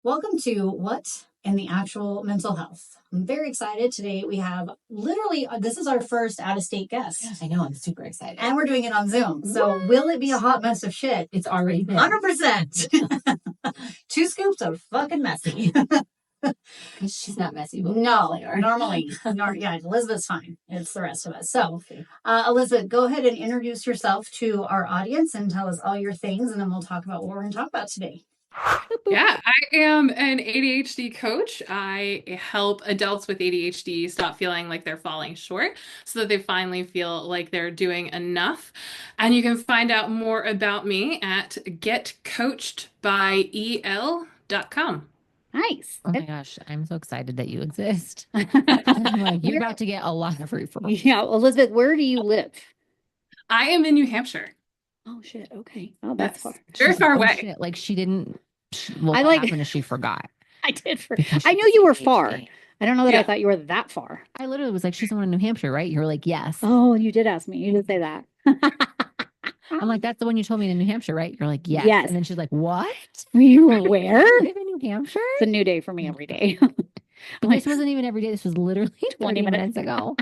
Welcome to What in the Actual Mental Health. I'm very excited. Today we have literally, this is our first out of state guest. Yes, I know. I'm super excited. And we're doing it on Zoom. So will it be a hot mess of shit? It's already been. 100%. 2 scoops of fucking messy. She's not messy, but no, normally, yeah, Elizabeth's fine. It's the rest of us. So, Elizabeth, go ahead and introduce yourself to our audience and tell us all your things, and then we'll talk about what we're going to talk about today. Yeah, I am an ADHD coach. I help adults with ADHD stop feeling like they're falling short so that they finally feel like they're doing enough. And you can find out more about me at getcoachedbyel.com. Nice. oh my gosh, I'm so excited that you exist. I'm like, you're about to get a lot of referrals. Yeah, Elizabeth, where do you live? I am in New Hampshire. Oh shit. Okay. Oh, that's far. Very far Oh, away. shit. Like she didn't. Well, I what like- happened is she forgot. I did. Because I she knew was you were ADHD. far. I don't know that I Yeah. thought you were that far. I literally was like, she's the one in New Hampshire, right? You were like, yes. Oh, you did ask me. You did say that. I'm like, that's the one you told me in New Hampshire, right? You're like, yes. Yes. And then she's like, what? You were where? You live in New Hampshire? It's a new day for me every day. But this wasn't even every day. This was literally 20 minutes ago.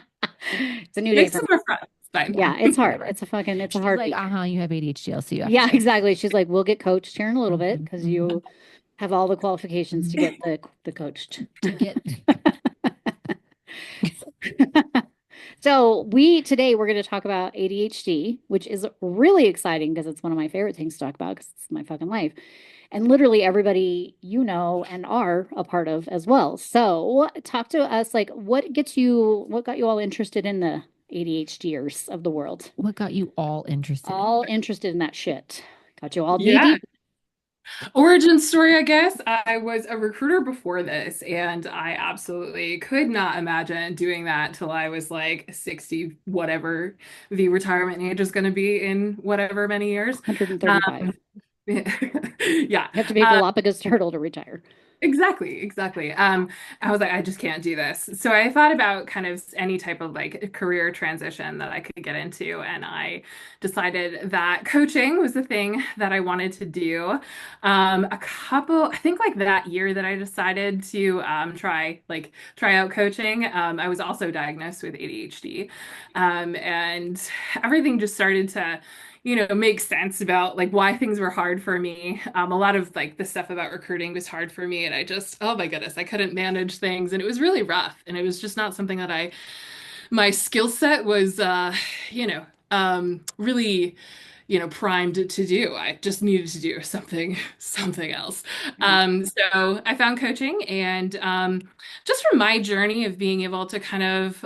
It's a new day Make for some me. more friends. Fine. Yeah, it's hard. It's a She's hard like, week. you have ADHD. I'll see you after Yeah, this. exactly. She's like, we'll get coached here in a little bit because Mhm. you have all the qualifications to get the coached. To get So today we're going to talk about ADHD, which is really exciting because it's one of my favorite things to talk about because it's my fucking life. And literally everybody you know and are a part of as well. So talk to us, like what got you all interested in the ADHDers of the world? what got you all interested? All interested in that shit. Got you all knee Yeah. deep? Origin story, I guess. I was a recruiter before this, and I absolutely could not imagine doing that till I was like 60, whatever the retirement age is going to be in whatever many years. 135. Yeah. You have to be a Galapagos turtle to retire. Exactly. I was like, I just can't do this. So I thought about kind of any type of like career transition that I could get into, and I decided that coaching was the thing that I wanted to do. I think like that year that I decided to try out coaching, I was also diagnosed with ADHD, and everything just started to make sense about like why things were hard for me. A lot of like the stuff about recruiting was hard for me, and oh my goodness, I couldn't manage things, and it was really rough, and it was just not something that my skill set was, really, primed to do. I just needed to do something else. So I found coaching, and just from my journey of being able to kind of,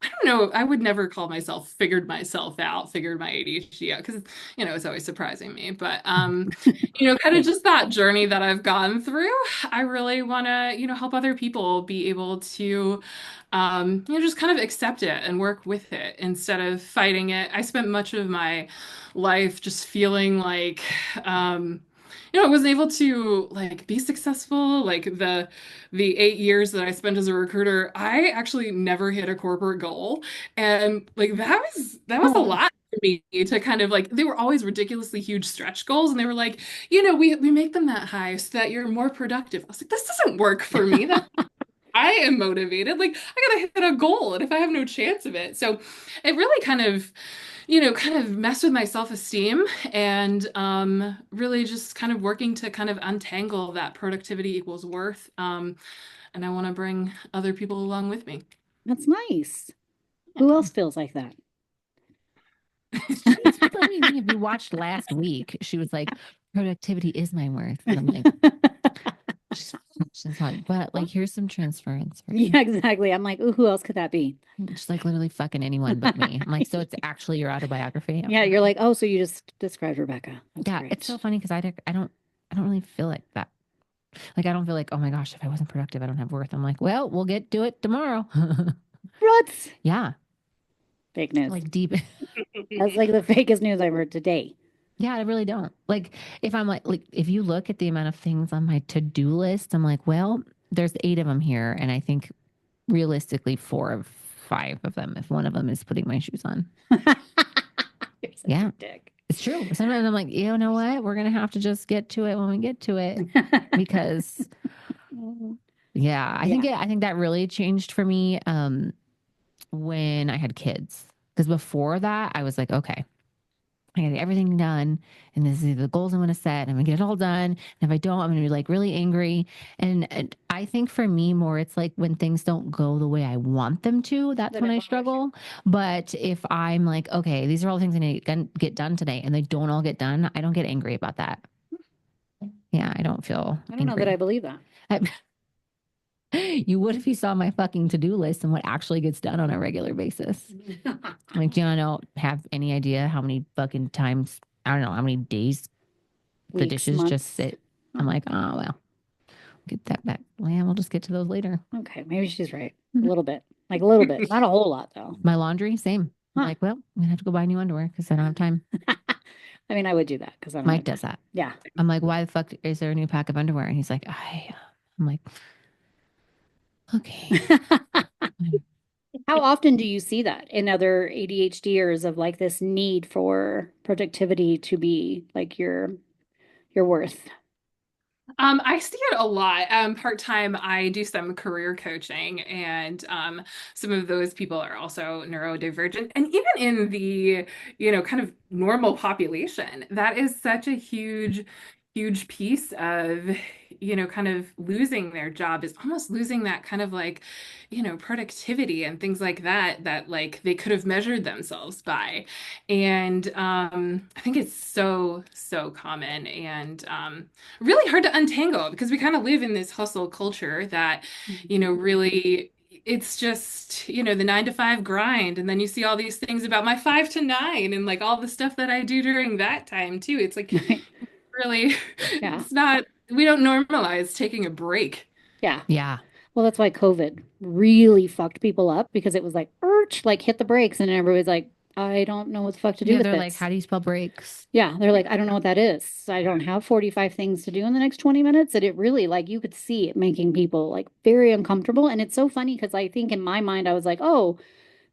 I don't know. I would never call myself figured myself out, figured my ADHD out because it's always surprising me. But kind of just that journey that I've gone through, I really want to, help other people be able to just kind of accept it and work with it instead of fighting it. I spent much of my life just feeling like I wasn't able to like be successful. Like the 8 years that I spent as a recruiter, I actually never hit a corporate goal. And like that was a lot for me to kind of like, they were always ridiculously huge stretch goals. And they were like, we make them that high so that you're more productive. I was like, this doesn't work for me. I am motivated. Like I gotta hit a goal, and if I have no chance of it. So it really kind of messed with my self-esteem, and really just kind of working to kind of untangle that productivity equals worth. And I want to bring other people along with me. That's nice. Who else feels like that? She's funny. If you watched last week, she was like, productivity is my worth. And I'm like, she's like, but like, here's some transference. Yeah, exactly. I'm like, ooh, who else could that be? Just like literally fucking anyone but me. I'm like, so it's actually your autobiography. Yeah, you're like, oh, so you just described Rebecca. That's yeah, great. it's so funny because I don't really feel like that. Like I don't feel like, oh my gosh, if I wasn't productive, I don't have worth. I'm like, well, we'll get to it tomorrow. What? Yeah. Fake news. Like deep. That's like the fakest news I've heard today. Yeah, I really don't. Like if I'm like if you look at the amount of things on my to-do list, I'm like, well, there's 8 of them here, and I think realistically 4 of 5 of them, if one of them is putting my shoes on. You're such Yeah. a dick. It's true. Sometimes I'm like, you know what? We're gonna have to just get to it when we get to it because yeah, Yeah. I think that really changed for me when I had kids. Because before that, I was like, okay, I gotta get everything done. And this is the goals I'm gonna set. And I'm gonna get it all done. And if I don't, I'm gonna be like really angry. And I think for me more, it's like when things don't go the way I want them to, that's Then when it I bothers you. struggle. But if I'm like, okay, these are all the things I need to get done today, and they don't all get done, I don't get angry about that. Yeah, I don't feel I don't know that I angry. believe that. I, you would if you saw my fucking to-do list and what actually gets done on a regular basis. Like, do you know, have any idea how many fucking times, I don't know, how many days the Weeks, dishes just months. sit? I'm Oh, like, oh, well, get that back. Well, we'll just get to those later. okay. Maybe she's right. A Mhm. little bit. Like a little bit. Not a whole lot though. My laundry, same. I'm Huh. like, well, I'm gonna have to go buy new underwear because I don't have time. I mean, I would do that because I don't Mike have does time. that. Yeah. I'm like, why the fuck is there a new pack of underwear? And he's like, I'm like, okay. How often do you see that in other ADHDers of like this need for productivity to be like your worth? I see it a lot. Part-time, I do some career coaching, and some of those people are also neurodivergent. And even in the, kind of normal population, that is such a huge, huge piece of, kind of losing their job is almost losing that kind of like, productivity and things like that, that like they could have measured themselves by. And I think it's so, so common. And really hard to untangle because we kind of live in this hustle culture that, really it's just, the 9 to 5 grind. And then you see all these things about my 5 to 9 and like all the stuff that I do during that time too. It's like Right. really, Yeah. it's not, we don't normalize taking a break. Yeah. Yeah. Well, that's why COVID really fucked people up because it was like, like hit the brakes, and everybody's like, I don't know what the fuck to do Yeah. with They're like, this. how do you spell breaks? Yeah, they're like, I don't know what that is. I don't have 45 things to do in the next 20 minutes. And it really, like, you could see it making people like very uncomfortable. And it's so funny because I think in my mind, I was like, oh,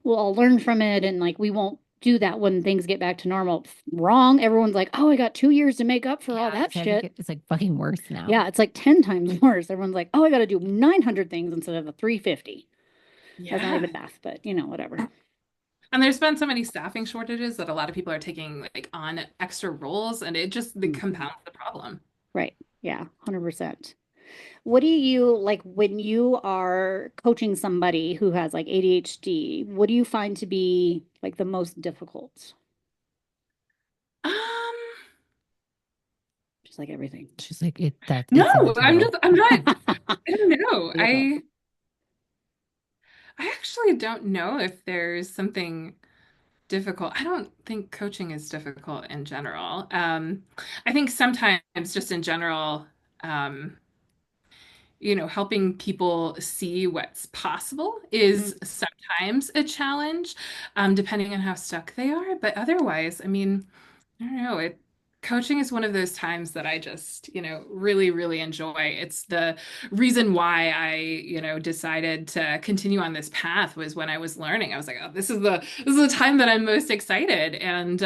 well, I'll learn from it. And like, we won't do that when things get back to normal. Wrong. Everyone's like, oh, I got 2 years to make up for all Yeah. that So I think shit. it's like fucking worse now. Yeah, it's like 10 times worse. Everyone's like, oh, I got to do 900 things instead of the 350. That's not Yeah. even math, but whatever. And there's been so many staffing shortages that a lot of people are taking like on extra roles and it just Mhm. compounds the problem. Right. Yeah, 100%. What do you like when you are coaching somebody who has like ADHD? What do you find to be like the most difficult? Um, Just like everything. She's like, it's in the no, title. I'm not, I don't know. Difficult. I actually don't know if there's something difficult. I don't think coaching is difficult in general. I think sometimes just in general, um, helping people see what's possible Mm, is sometimes a challenge, depending on how stuck they are. But otherwise, I mean, I don't know. Coaching is one of those times that I just, really, really enjoy. It's the reason why I, decided to continue on this path was when I was learning. I was like, oh, this is the time that I'm most excited. And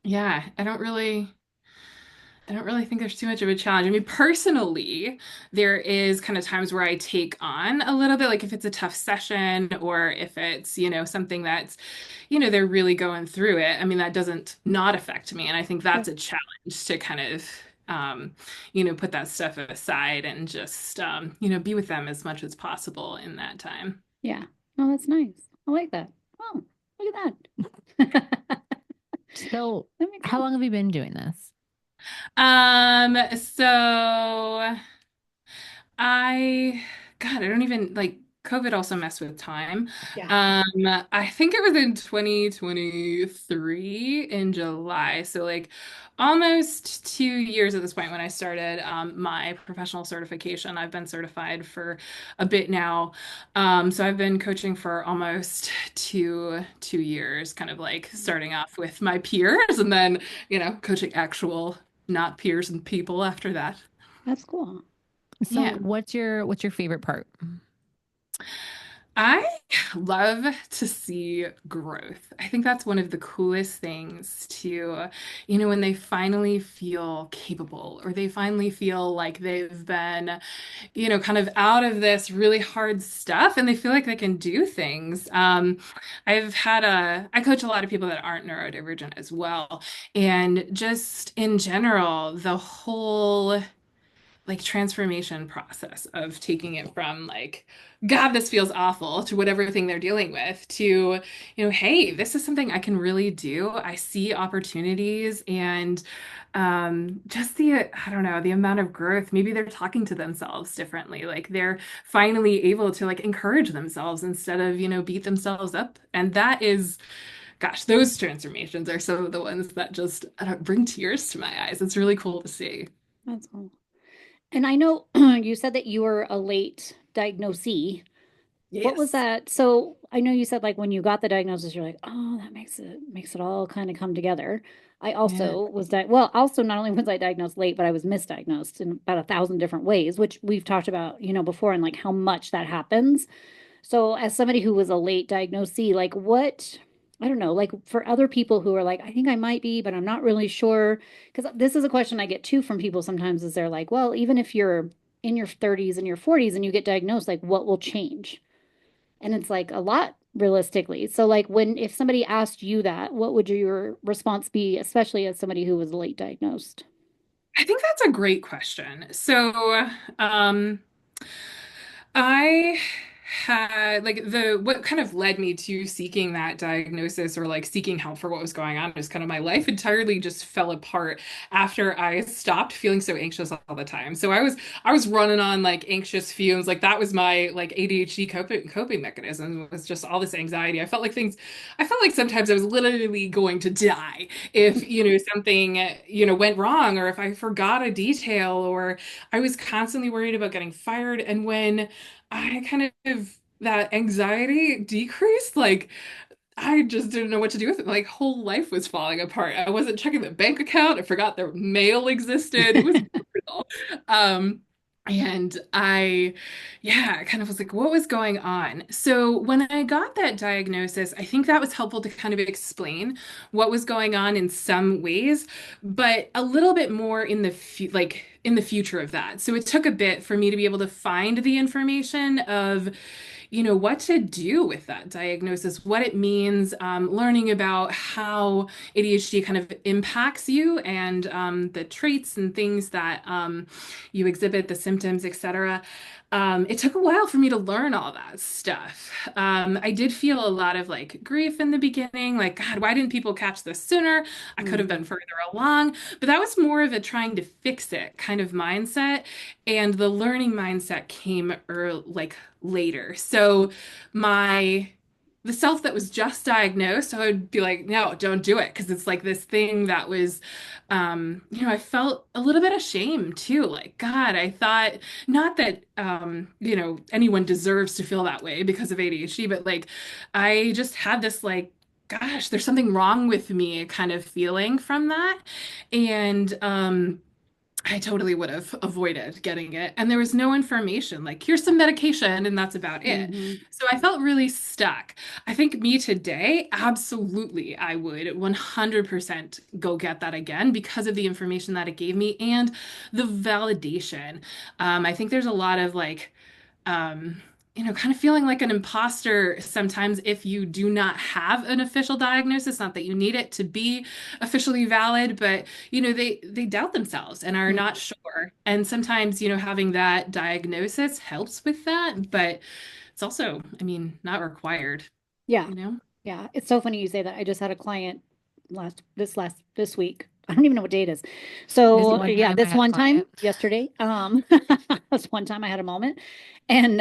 yeah, I don't really think there's too much of a challenge. I mean, personally, there is kind of times where I take on a little bit, like if it's a tough session or if it's, something that's, they're really going through it. I mean, that doesn't not affect me. And I think sure. that's a challenge to kind of, put that stuff aside and just, be with them as much as possible in that time. Yeah. Oh, that's nice. I like that. Oh, look at that. So, That makes how sense. long have you been doing this? So God, I don't even like COVID also messed with time. Yeah. I think it was in 2023 in July. So like almost 2 years at this point when I started my professional certification. I've been certified for a bit now. So I've been coaching for almost two years, kind of like starting off with my peers and then, coaching actual not peers and people after that. That's cool. So, Yeah. what's your favorite part? I love to see growth. I think that's one of the coolest things to, when they finally feel capable or they finally feel like they've been, kind of out of this really hard stuff and they feel like they can do things. I coach a lot of people that aren't neurodivergent as well. And just in general, the whole like transformation process of taking it from like, God, this feels awful to whatever thing they're dealing with to, hey, this is something I can really do. I see opportunities and just I don't know, the amount of growth. Maybe they're talking to themselves differently. Like they're finally able to like encourage themselves instead of, beat themselves up. And that is, gosh, those transformations are some of the ones that just I don't, bring tears to my eyes. It's really cool to see. That's all. And I know you said that you were a late diagnosee. What was Yes. that? So I know you said like when you got the diagnosis, you're like, oh, that makes it all kind of come together. I Yeah. also was well, also not only was I diagnosed late, but I was misdiagnosed in about 1,000 different ways, which we've talked about, before and like how much that happens. So as somebody who was a late diagnosee, like what, I don't know, like for other people who are like, I think I might be, but I'm not really sure. Because this is a question I get too from people sometimes is they're like, well, even if you're in your 30s and your 40s and you get diagnosed, like what will change? And it's like a lot realistically. So like if somebody asked you that, what would your response be, especially as somebody who was late diagnosed? I think that's a great question. Um, I had like the what kind of led me to seeking that diagnosis or like seeking help for what was going on is kind of my life entirely just fell apart after I stopped feeling so anxious all the time. So I was running on like anxious fumes. Like that was my like ADHD coping mechanism was just all this anxiety. I felt like sometimes I was literally going to die if, something, went wrong or if I forgot a detail or I was constantly worried about getting fired. And when I kind of that anxiety decreased, like I just didn't know what to do with it. Like whole life was falling apart. I wasn't checking the bank account. I forgot their mail existed. It was brutal. Um, and yeah, I kind of was like, what was going on? So when I got that diagnosis, I think that was helpful to kind of explain what was going on in some ways, but a little bit more in the fu like in the future of that. So it took a bit for me to be able to find the information of what to do with that diagnosis, what it means, learning about how ADHD kind of impacts you and the traits and things that you exhibit, the symptoms, etc. It took a while for me to learn all that stuff. I did feel a lot of like grief in the beginning, like, God, why didn't people catch this sooner? I could have been Mhm. further along. But that was more of a trying to fix it kind of mindset. And the learning mindset came like later. So my the self that was just diagnosed, I would be like, no, don't do it. Because it's like this thing that was, I felt a little bit ashamed too. Like, God, I thought not that, anyone deserves to feel that way because of ADHD, but like, I just had this like, gosh, there's something wrong with me kind of feeling from that. And, I totally would have avoided getting it. And there was no information, like, here's some medication, and that's about it. Mhm. So I felt really stuck. I think me today, absolutely, I would 100% go get that again because of the information that it gave me and the validation. I think there's a lot of like, um, kind of feeling like an imposter sometimes if you do not have an official diagnosis. Not that you need it to be officially valid, but they doubt themselves and are not Mhm. sure. And sometimes, having that diagnosis helps with that, but it's also, I mean, not required, Yeah. you know? Yeah. It's so funny you say that. I just had a client this week. I don't even know what date it is. This So one yeah, time I this had a one time client. yesterday, this one time I had a moment. And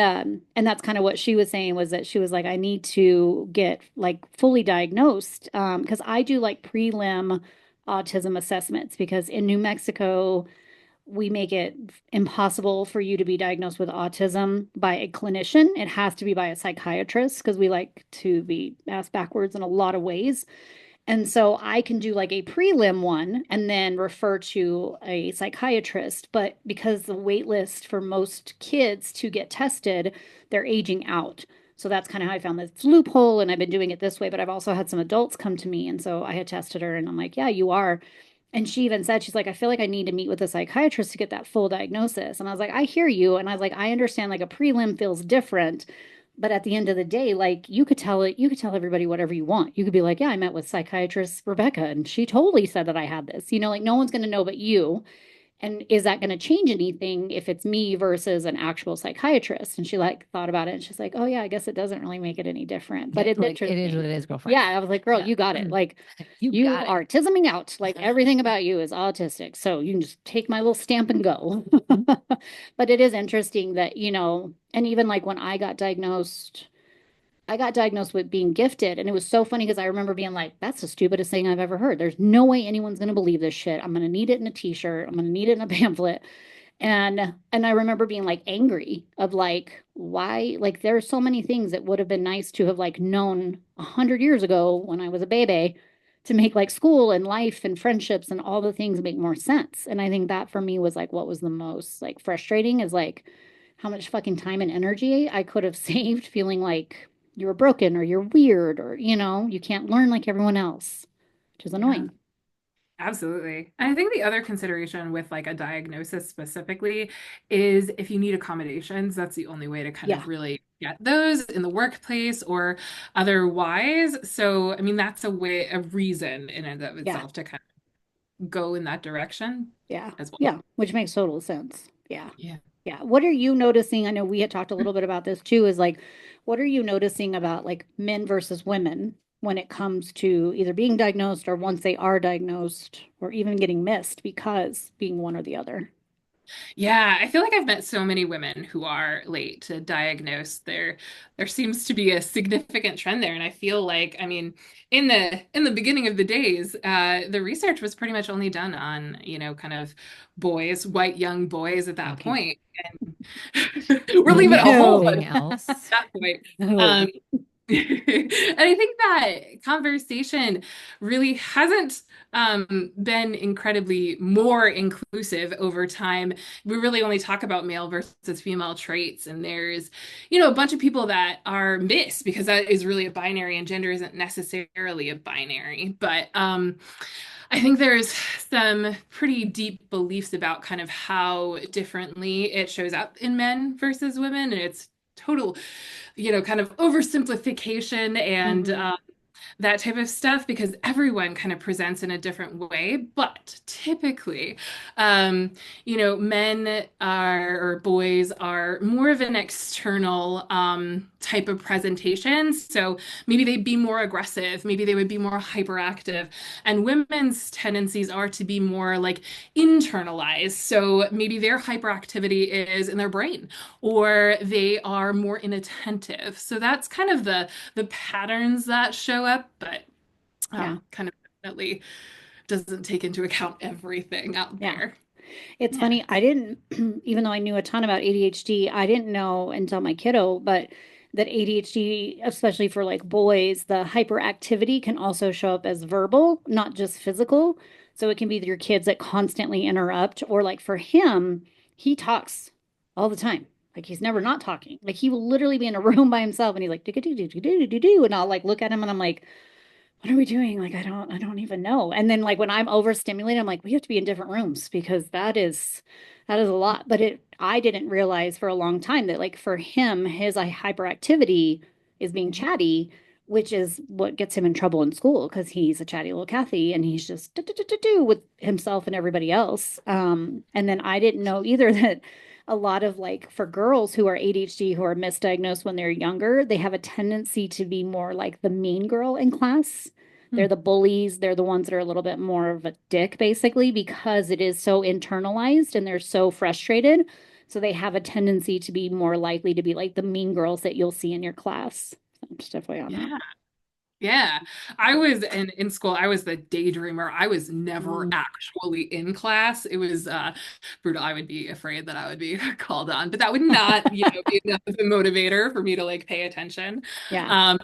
that's kind of what she was saying was that she was like, I need to get like fully diagnosed. Because I do like prelim autism assessments because in New Mexico, we make it impossible for you to be diagnosed with autism by a clinician. It has to be by a psychiatrist because we like to be asked backwards in a lot of ways. And so I can do like a prelim one and then refer to a psychiatrist. But because the wait list for most kids to get tested, they're aging out. So that's kind of how I found this loophole. And I've been doing it this way, but I've also had some adults come to me. And so I had tested her and I'm like, yeah, you are. And she even said, she's like, I feel like I need to meet with a psychiatrist to get that full diagnosis. And I was like, I hear you. And I was like, I understand like a prelim feels different. But at the end of the day, like you could tell everybody whatever you want. You could be like, yeah, I met with psychiatrist Rebecca and she totally said that I had this. Like no one's going to know but you. And is that going to change anything if it's me versus an actual psychiatrist? And she like thought about it and she's like, oh yeah, I guess it doesn't really make it any different. But Yeah, it like it is what literally, it is, girlfriend. yeah, I was like, girl, Yeah. you got it. Like You you got it. are tisming out. Like everything about you is autistic. So you can just take my little stamp and go. Mhm. But it is interesting that, and even like when I got diagnosed with being gifted. And it was so funny because I remember being like, that's the stupidest thing I've ever heard. There's no way anyone's going to believe this shit. I'm going to need it in a t-shirt. I'm going to need it in a pamphlet. And I remember being like angry of like, why? Like there are so many things that would have been nice to have like known 100 years ago when I was a baby to make like school and life and friendships and all the things make more sense. And I think that for me was like what was the most like frustrating is like how much fucking time and energy I could have saved feeling like you were broken or you're weird or you can't learn like everyone else, which is Yeah. annoying. Absolutely. And I think the other consideration with like a diagnosis specifically is if you need accommodations, that's the only way to kind Yeah, of really get those in the workplace or otherwise. So, I mean, that's a reason in and of yeah, itself to kind of go in that direction yeah, as well. yeah, which makes total sense. Yeah. Yeah. Yeah. What are you noticing? I know we had talked a little bit about this too, is like, what are you noticing about like men versus women when it comes to either being diagnosed or once they are diagnosed or even getting missed because being one or the other? Yeah, I feel like I've met so many women who are late to diagnose. There seems to be a significant trend there, and I feel like, I mean, in the beginning of the days, the research was pretty much only done on, kind of boys, white young boys at that Okay. point. And we're leaving a whole Anything bunch at else? that point. Oh, Um, and I think that conversation really hasn't been incredibly more inclusive over time. We really only talk about male versus female traits, and there's, a bunch of people that are missed because that is really a binary, and gender isn't necessarily a binary. But I think there's some pretty deep beliefs about kind of how differently it shows up in men versus women, and it's total kind of oversimplification and mhm. that type of stuff because everyone kind of presents in a different way. But typically, men are or boys are more of an external type of presentation. So maybe they'd be more aggressive, maybe they would be more hyperactive. And women's tendencies are to be more like internalized. So maybe their hyperactivity is in their brain or they are more inattentive. So that's kind of the patterns that show up, but Yeah. kind of definitely doesn't take into account everything out Yeah. there. It's Yeah. funny. I didn't, even though I knew a ton about ADHD, I didn't know until my kiddo, but that ADHD, especially for like boys, the hyperactivity can also show up as verbal, not just physical. So it can be your kids that constantly interrupt, or like for him, he talks all the time. Like he's never not talking. Like he will literally be in a room by himself and he's like, do, do, do, do, do, do, do. And I'll like look at him and I'm like, what are we doing? Like, I don't even know. And then like when I'm overstimulated, I'm like, we have to be in different rooms because that is a lot. But I didn't realize for a long time that like for him, his hyperactivity is being Yeah. chatty, which is what gets him in trouble in school because he's a chatty little Cathy and he's just do, do, do, do, do with himself and everybody else. And then I didn't know either that a lot of like for girls who are ADHD who are misdiagnosed when they're younger, they have a tendency to be more like the mean girl in class. They're Hmm. the bullies. They're the ones that are a little bit more of a dick, basically, because it is so internalized and they're so frustrated. So they have a tendency to be more likely to be like the mean girls that you'll see in your class. So just FYI on that. Yeah. Yeah. I was in school, I was the daydreamer. I was never Mm, actually in class. It was brutal. I would be afraid that I would be called on, but that would not, be enough of a motivator for me to like pay attention. yeah. Um,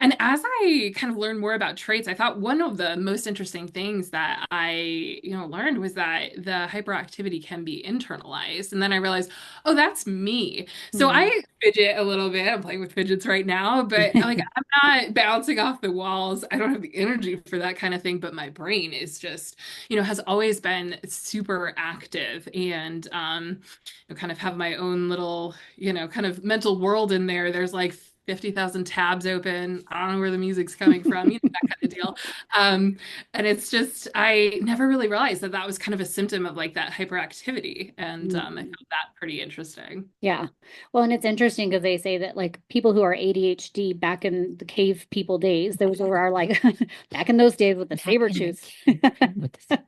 And as I kind of learned more about traits, I thought one of the most interesting things that learned was that the hyperactivity can be internalized. And then I realized, oh, that's me. So Hmm. I fidget a little bit. I'm playing with fidgets right now, but like I'm not bouncing off the walls. I don't have the energy for that kind of thing, but my brain is just, has always been super active and kind of have my own little, kind of mental world in there. There's like 50,000 tabs open. I don't know where the music's coming from, that kind of deal. Um, and it's just, I never really realized that that was kind of a symptom of like that hyperactivity. And I found that pretty interesting. Yeah. Well, and it's interesting because they say that like people who are ADHD back in the cave people days, those were our like back in those days with the Back saber in the tooth. cave with this,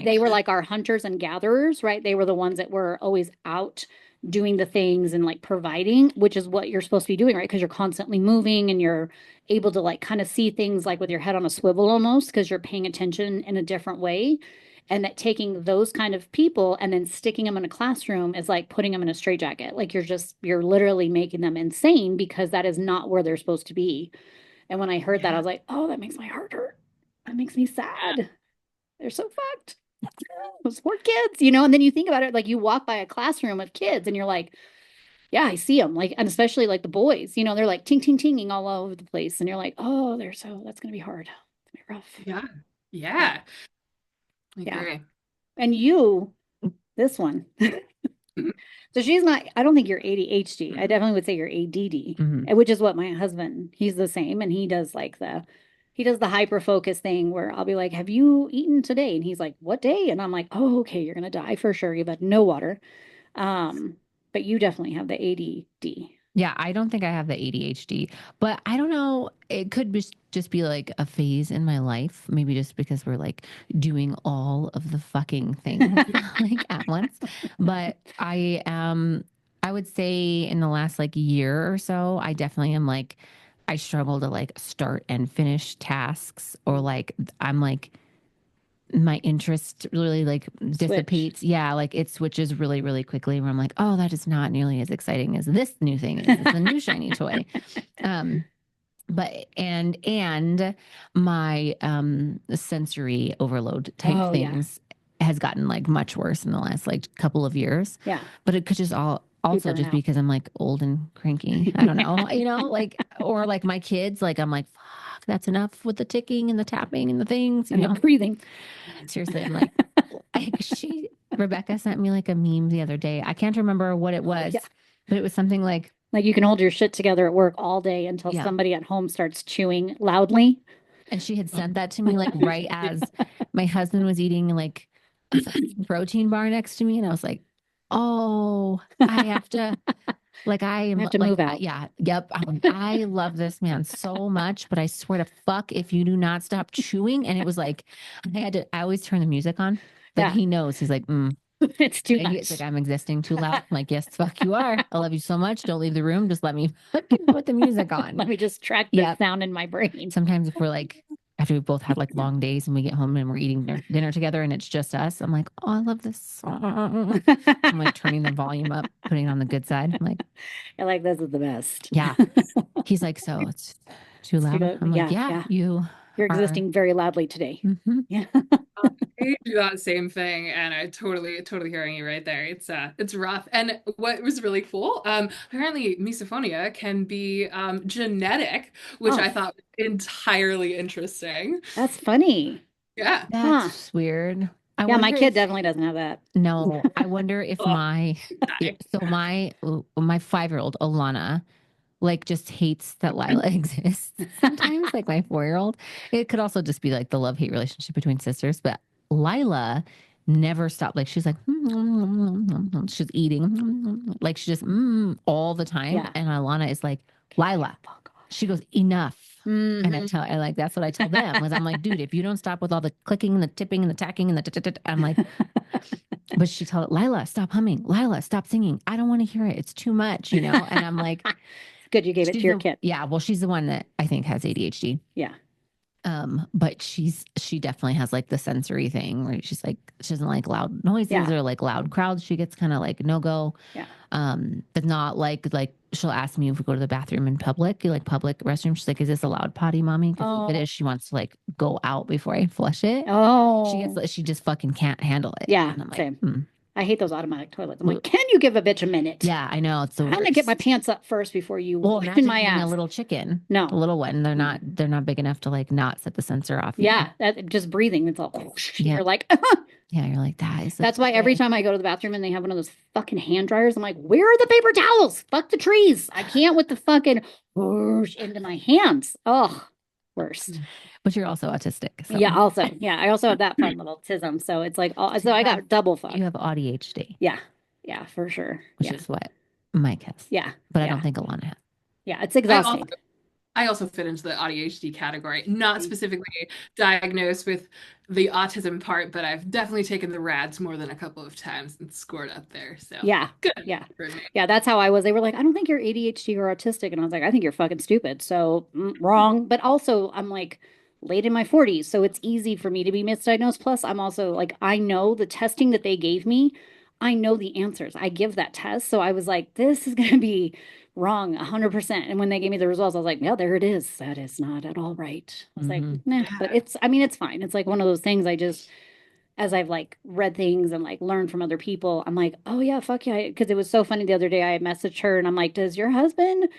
They were like our hunters and gatherers, right? They were the ones that were always out doing the things and like providing, which is what you're supposed to be doing, right? Because you're constantly moving and you're able to like kind of see things like with your head on a swivel almost because you're paying attention in a different way. And that taking those kind of people and then sticking them in a classroom is like putting them in a straitjacket. Like you're literally making them insane because that is not where they're supposed to be. And when I heard that, I Yeah. was like, oh, that makes my heart hurt. That makes me Yeah. sad. They're so fucked. Those poor kids, and then you think about it, like you walk by a classroom of kids and you're like, yeah, I see them. Like, and especially like the boys, they're like ting, ting, tinging all over the place. And you're like, oh, that's going to be hard. It's going to be rough. Yeah. Yeah. Yeah. I Yeah. agree. And this one. So she's not, I don't think you're ADHD. I definitely would say you're ADD, mm-hmm. which is what my husband, he's the same. And he does the hyper focus thing where I'll be like, have you eaten today? And he's like, what day? And I'm like, oh, okay, you're going to die for sure. You've had no water. Um, but you definitely have the ADD. Yeah, I don't think I have the ADHD, but I don't know. It could just be like a phase in my life, maybe just because we're like doing all of the fucking things like at once. But I would say in the last like year or so, I definitely am like, I struggle to like start and finish tasks, or like I'm like my interest really like Switch. dissipates. Yeah, like it switches really, really quickly where I'm like, oh, that is not nearly as exciting as this new thing is. It's a new shiny toy. Um, but and my sensory overload type Oh yeah. things has gotten like much worse in the last like couple of years. Yeah. But it could just all Be also burnt just out. because I'm like old and cranky. I don't know, like or like my kids, like I'm like, fuck, that's enough with the ticking and the tapping and the things, And the breathing. Seriously, I'm like, Rebecca sent me like a meme the other day. I can't remember what it Oh was, yeah. but it was something like, Like you can hold your shit together at work all day until yeah. somebody at home starts chewing loudly. And she had sent that to me like right as my husband was eating like a protein bar next to me. And I was like, oh, I have to, like, I I am have to like, move out. yeah, yep. I love this man so much, but I swear to fuck if you do not stop chewing. And it was like, I always turn the music on, but Yeah. he knows. He's like, It's too and he's like, much. I'm existing too loud. I'm like, yes, fuck you are. I love you so much. Don't leave the room. Just let me fucking put the music on. Let me just track this Yep. sound in my brain. Sometimes if we're like, after we've both had like long days and we get home and we're eating dinner together and it's just us, I'm like, oh, I love this song. I'm like turning the volume up, putting it on the good side. I'm like, I like this is the best. yeah. He's like, so it's too loud. I'm like, Yeah, yeah, yeah. you You're are. existing very loudly today. Mhm. Yeah. I do that same thing, and I totally hearing you right there. It's rough. And what was really cool, apparently misophonia can be genetic, which Oh, I thought was entirely interesting. that's funny. Yeah. Huh. That's weird. I Yeah, my wonder kid if, definitely doesn't have that. no, I wonder if Oh, my, yeah, die. so my 5-year-old Alana, like just hates that Lila exists sometimes, like my 4-year-old. It could also just be like the love-hate relationship between sisters, but Lila never stopped. Like she's like, she's eating, like she just all the time. Yeah. And Alana is like, Lila, Fuck off. she goes, enough. And Mhm. I like, that's what I tell them was I'm like, dude, if you don't stop with all the clicking and the tipping and the tacking and I'm like, but she told Lila, stop humming. Lila, stop singing. I don't want to hear it. It's too much, And I'm like, Good you gave it to your kid. yeah, well, she's the one that I think has ADHD. Yeah. But she definitely has like the sensory thing where she's like, she doesn't like loud noises Yeah. or like loud crowds. She gets kind of like no go. Yeah. But not like she'll ask me if we go to the bathroom in public, like public restroom. She's like, "Is this a loud potty, mommy?" Because if it Oh. is, she wants to like go out before I flush it. Oh. She just fucking can't handle it. Yeah. And I'm like, Same. hmm. I hate those automatic toilets. I'm like, can you give a bitch a minute? Yeah, I know it's the I'm gonna get my worst. pants up first before you Well, in imagine my getting a ass. little chicken, a No. little one. They're not big enough to like not set the sensor off. Yeah, that just breathing. It's all Yeah. you're like, Yeah, you're like, that is that's why every time I go to the bathroom and they have one of those fucking hand dryers, I'm like, where are the paper towels? Fuck the trees. I can't with the fucking whoosh into my hands. Oh, worst. But you're also autistic. So Yeah, also. Yeah, I also have that fun little tism. So it's like, so I got double fuck. you have ADHD. Yeah. Yeah, for sure. Which Yeah. is what Mike has. Yeah. But I Yeah. don't think Alana has. Yeah, it's exhausting. I also fit into the ADHD category, not specifically diagnosed with the autism part, but I've definitely taken the RADs more than a couple of times and scored up there. So Yeah. good Yeah. for me. Yeah, that's how I was. They were like, I don't think you're ADHD or autistic. And I was like, I think you're fucking stupid. So wrong. But also, I'm like late in my 40s. So it's easy for me to be misdiagnosed. Plus, I'm also like, I know the testing that they gave me, I know the answers. I give that test. So I was like, this is going to be wrong 100%. And when they gave me the results, I was like, yeah, there it is. That is not at all right. I was like, nah, but it's, I mean, it's fine. It's like one of those things I just, as I've like read things and like learned from other people, I'm like, oh yeah, fuck yeah. Because it was so funny the other day. I messaged her and I'm like, does your husband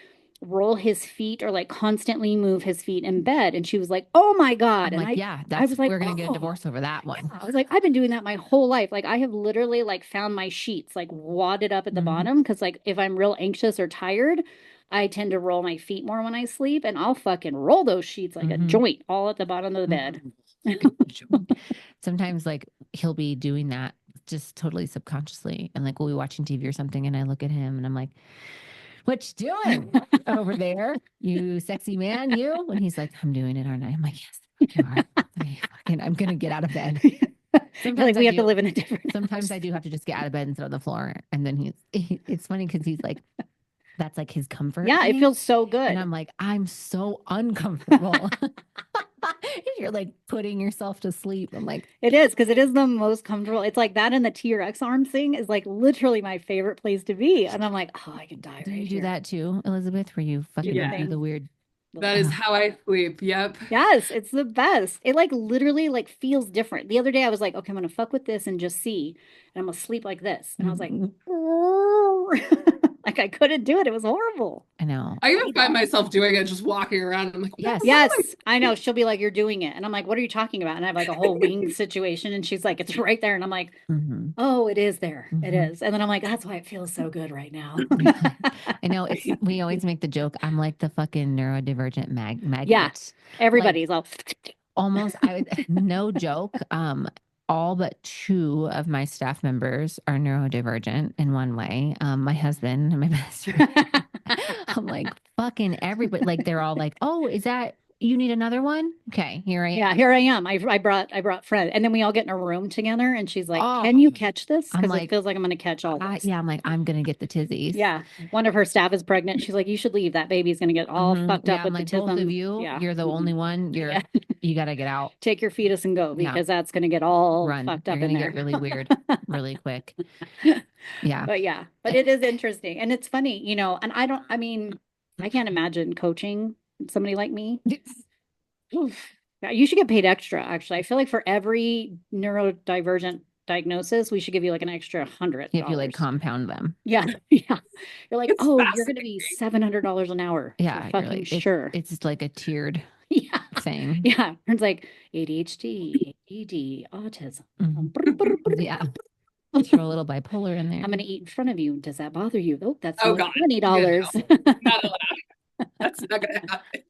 roll his feet or like constantly move his feet in bed? And she was like, oh my God. I'm And like, yeah, I that's was like, we're gonna get a oh. divorce over that one. I was like, I've been doing that my whole life. Like I have literally like found my sheets like wadded up at the bottom because like if I'm real anxious or tired, I tend to roll my feet more when I sleep and I'll fucking roll those sheets like a joint all at the bottom of the bed. Sometimes like he'll be doing that just totally subconsciously. And like we'll be watching TV or something and I look at him and I'm like, what you doing over there? You sexy man, you? And he's like, I'm doing it, aren't I? I'm like, yes, you are. I'm gonna get out of bed. Sometimes like we have to live in a different sometimes house. I do have to just get out of bed and sit on the floor. And then it's funny because he's like, that's like his comfort. Yeah, it thing. feels so good. And I'm like, I'm so uncomfortable. You're like putting yourself to sleep. I'm like, it is because it is the most comfortable. It's like that and the T-Rex arm thing is like literally my favorite place to be. And I'm like, oh, I can die do right you do here. that too, Elizabeth? Where you fucking do the weird. That is how I sleep. Yep. Yes, it's the best. It like literally like feels different. The other day I was like, okay, I'm gonna fuck with this and just see, and I'm gonna sleep like this. And I was like, like I couldn't do it. It was horrible. I know. I even find myself doing it, just walking around. I'm like, yes, yes, I know. She'll be like, you're doing it. And I'm like, what are you talking about? And I have like a whole wing situation. And she's like, it's right there. And I'm like, oh, it is there. It is. And then I'm like, that's why it feels so good right now. I know. We always make the joke. I'm like the fucking neurodivergent magnet. Yeah. Everybody's like, all almost, no joke. All but two of my staff members are neurodivergent in one way. My husband and my best friend. I'm like, fucking everybody. Like, they're all like, oh, is that, you need another one? Okay, here I am. Yeah, here I am. I brought Fred. And then we all get in a room together and she's like, can you catch this? Because it feels like I'm going to catch all this. Yeah, I'm like, I'm going to get the tizzies. Yeah. One of her staff is pregnant. She's like, you should leave. That baby's going to get all fucked up with like, the tism. Both of you, you're the only one. You got to get out. Take your fetus and go because that's going to get all fucked up in there. Get really weird really quick. Yeah. But it is interesting. And it's funny, you know, and I mean, I can't imagine coaching somebody like me. Yeah, you should get paid extra, actually. I feel like for every neurodivergent diagnosis, we should give you like an extra $100. If you like compound them. Yeah. Yeah. You're like, you're going to be $700 an hour. Yeah. Fucking sure. It's like a tiered thing. Yeah. It's like ADHD, AD, autism. Yeah. Throw a little bipolar in there. I'm going to eat in front of you. Does that bother you? Oh, that's God. $20. Not allowed. That's not going to happen.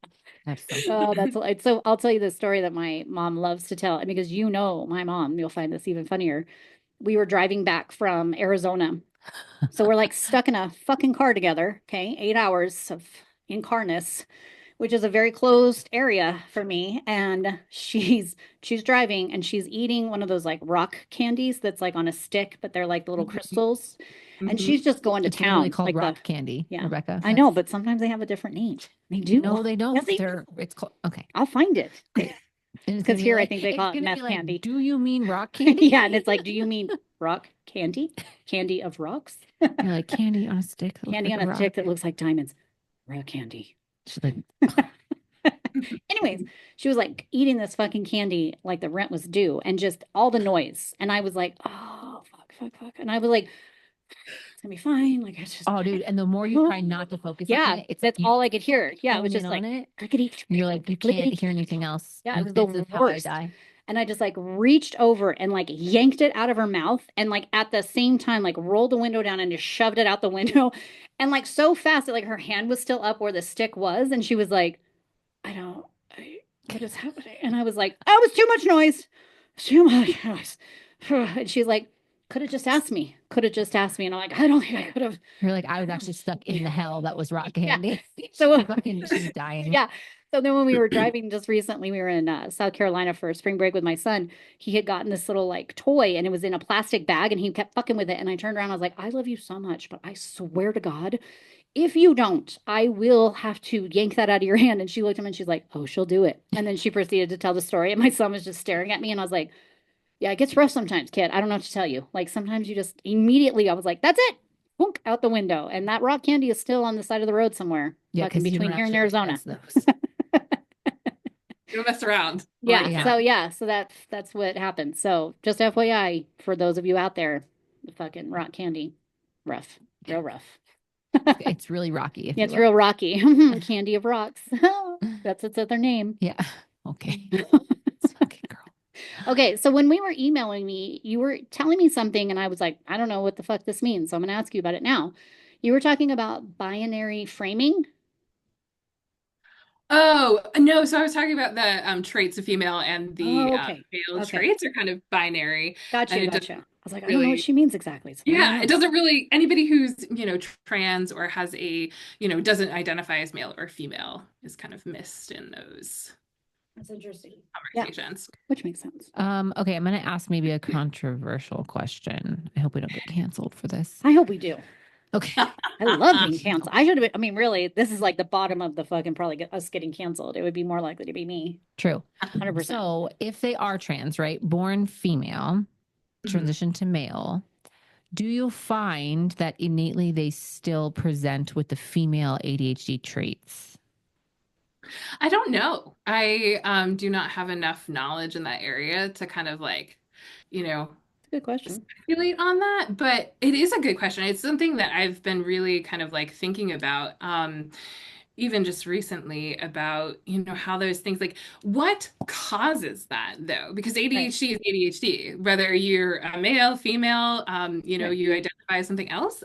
So I'll tell you the story that my mom loves to tell. Because you know my mom, you'll find this even funnier. We were driving back from Arizona. So we're like stuck in a fucking car together. Okay. 8 hours in carness. which is a very closed area for me. And she's driving and she's eating one of those like rock candies that's like on a stick, but they're like little Mhm. crystals. And Mhm. she's just going to It's literally town. called Like the rock candy, yeah. Rebecca. I know, That's but sometimes they have a different name. They do. no, they Yes, don't. they They're it's called okay. I'll find it. Okay. And it's Because gonna be here I like think they it's call it gonna be meth like, candy. do you mean rock candy? Yeah, and it's like, do you mean rock candy? Candy of rocks? You're like candy on a stick that looks Candy like on a a rock. stick that looks like diamonds. Rock candy. She's like, Anyways, she was like eating this fucking candy like the rent was due and just all the noise. And I was like, oh, fuck, fuck, fuck. And I was like, it's gonna be fine. Like, it's just, oh, dude. And the more you try not to focus on yeah, it, it's like that's you all I could hear. Yeah, it was hone in just on like it. clickety, And you're like, you can't clickety. hear anything else. Yeah, it And was the this is how I worst. die. And I just like reached over and like yanked it out of her mouth and like at the same time like rolled the window down and just shoved it out the window and like so fast that like her hand was still up where the stick was and she was like, I don't, what is happening? And I was like, oh, it was too much noise. Too much noise. And she's like, could have just asked me. Could have just asked me. And I'm like, I don't think I could have. You're like, I was actually stuck in the hell that was rock Yeah. candy. So, She's dying. yeah. So then when we were driving just recently, we were in South Carolina for spring break with my son. He had gotten this little like toy and it was in a plastic bag and he kept fucking with it. And I turned around, I was like, I love you so much, but I swear to God, if you don't, I will have to yank that out of your hand. And she looked at him and she's like, oh, she'll do it. And then she proceeded to tell the story. And my son was just staring at me. And I was like, yeah, it gets rough sometimes, kid. I don't know what to tell you. Like sometimes you just immediately, I was like, that's it. Boonk, out the window. And that rock candy is still on the side of the road somewhere, Yeah, fucking because you don't between here and actually get Arizona. past those. Don't mess around while Yeah. you So can. yeah, so that's what happened. So just FYI for those of you out there, the fucking rock candy, rough, real rough. It's really rocky, if Yeah, you it's will. real rocky. Candy of rocks. That's its other name. Yeah. Okay. This fucking girl. Okay, so when we were emailing me, you were telling me something, and I was like, I don't know what the fuck this means, so I'm going to ask you about it now. You were talking about binary framing. Oh, no. So I was talking about the traits of female and Oh, the okay. male Okay. traits are kind of binary. Gotcha, And it gotcha. I doesn't was like, I don't know what really, she means exactly, so I don't yeah, it know. doesn't really, anybody who's, trans or has a, doesn't identify as male or female is kind of missed in those That's interesting. Yeah, conversations. which makes sense. Okay, I'm gonna ask maybe a controversial question. I hope we don't get canceled for this. I hope we do. Okay. I love being canceled. I should have been, I mean, really, this is like the bottom of the fucking probably get us getting canceled. It would be more likely to be me. True. 100%. So if they are trans, right, born female, Mhm. transition to male, do you find that innately they still present with the female ADHD traits? I don't know. I do not have enough knowledge in that area to kind of like, you know, It's a good question. speculate on that, but it is a good question. It's something that I've been really kind of like thinking about, even just recently about, how those things like what causes that though? Because Right, ADHD is ADHD, whether you're a male, female, right. you identify as something else.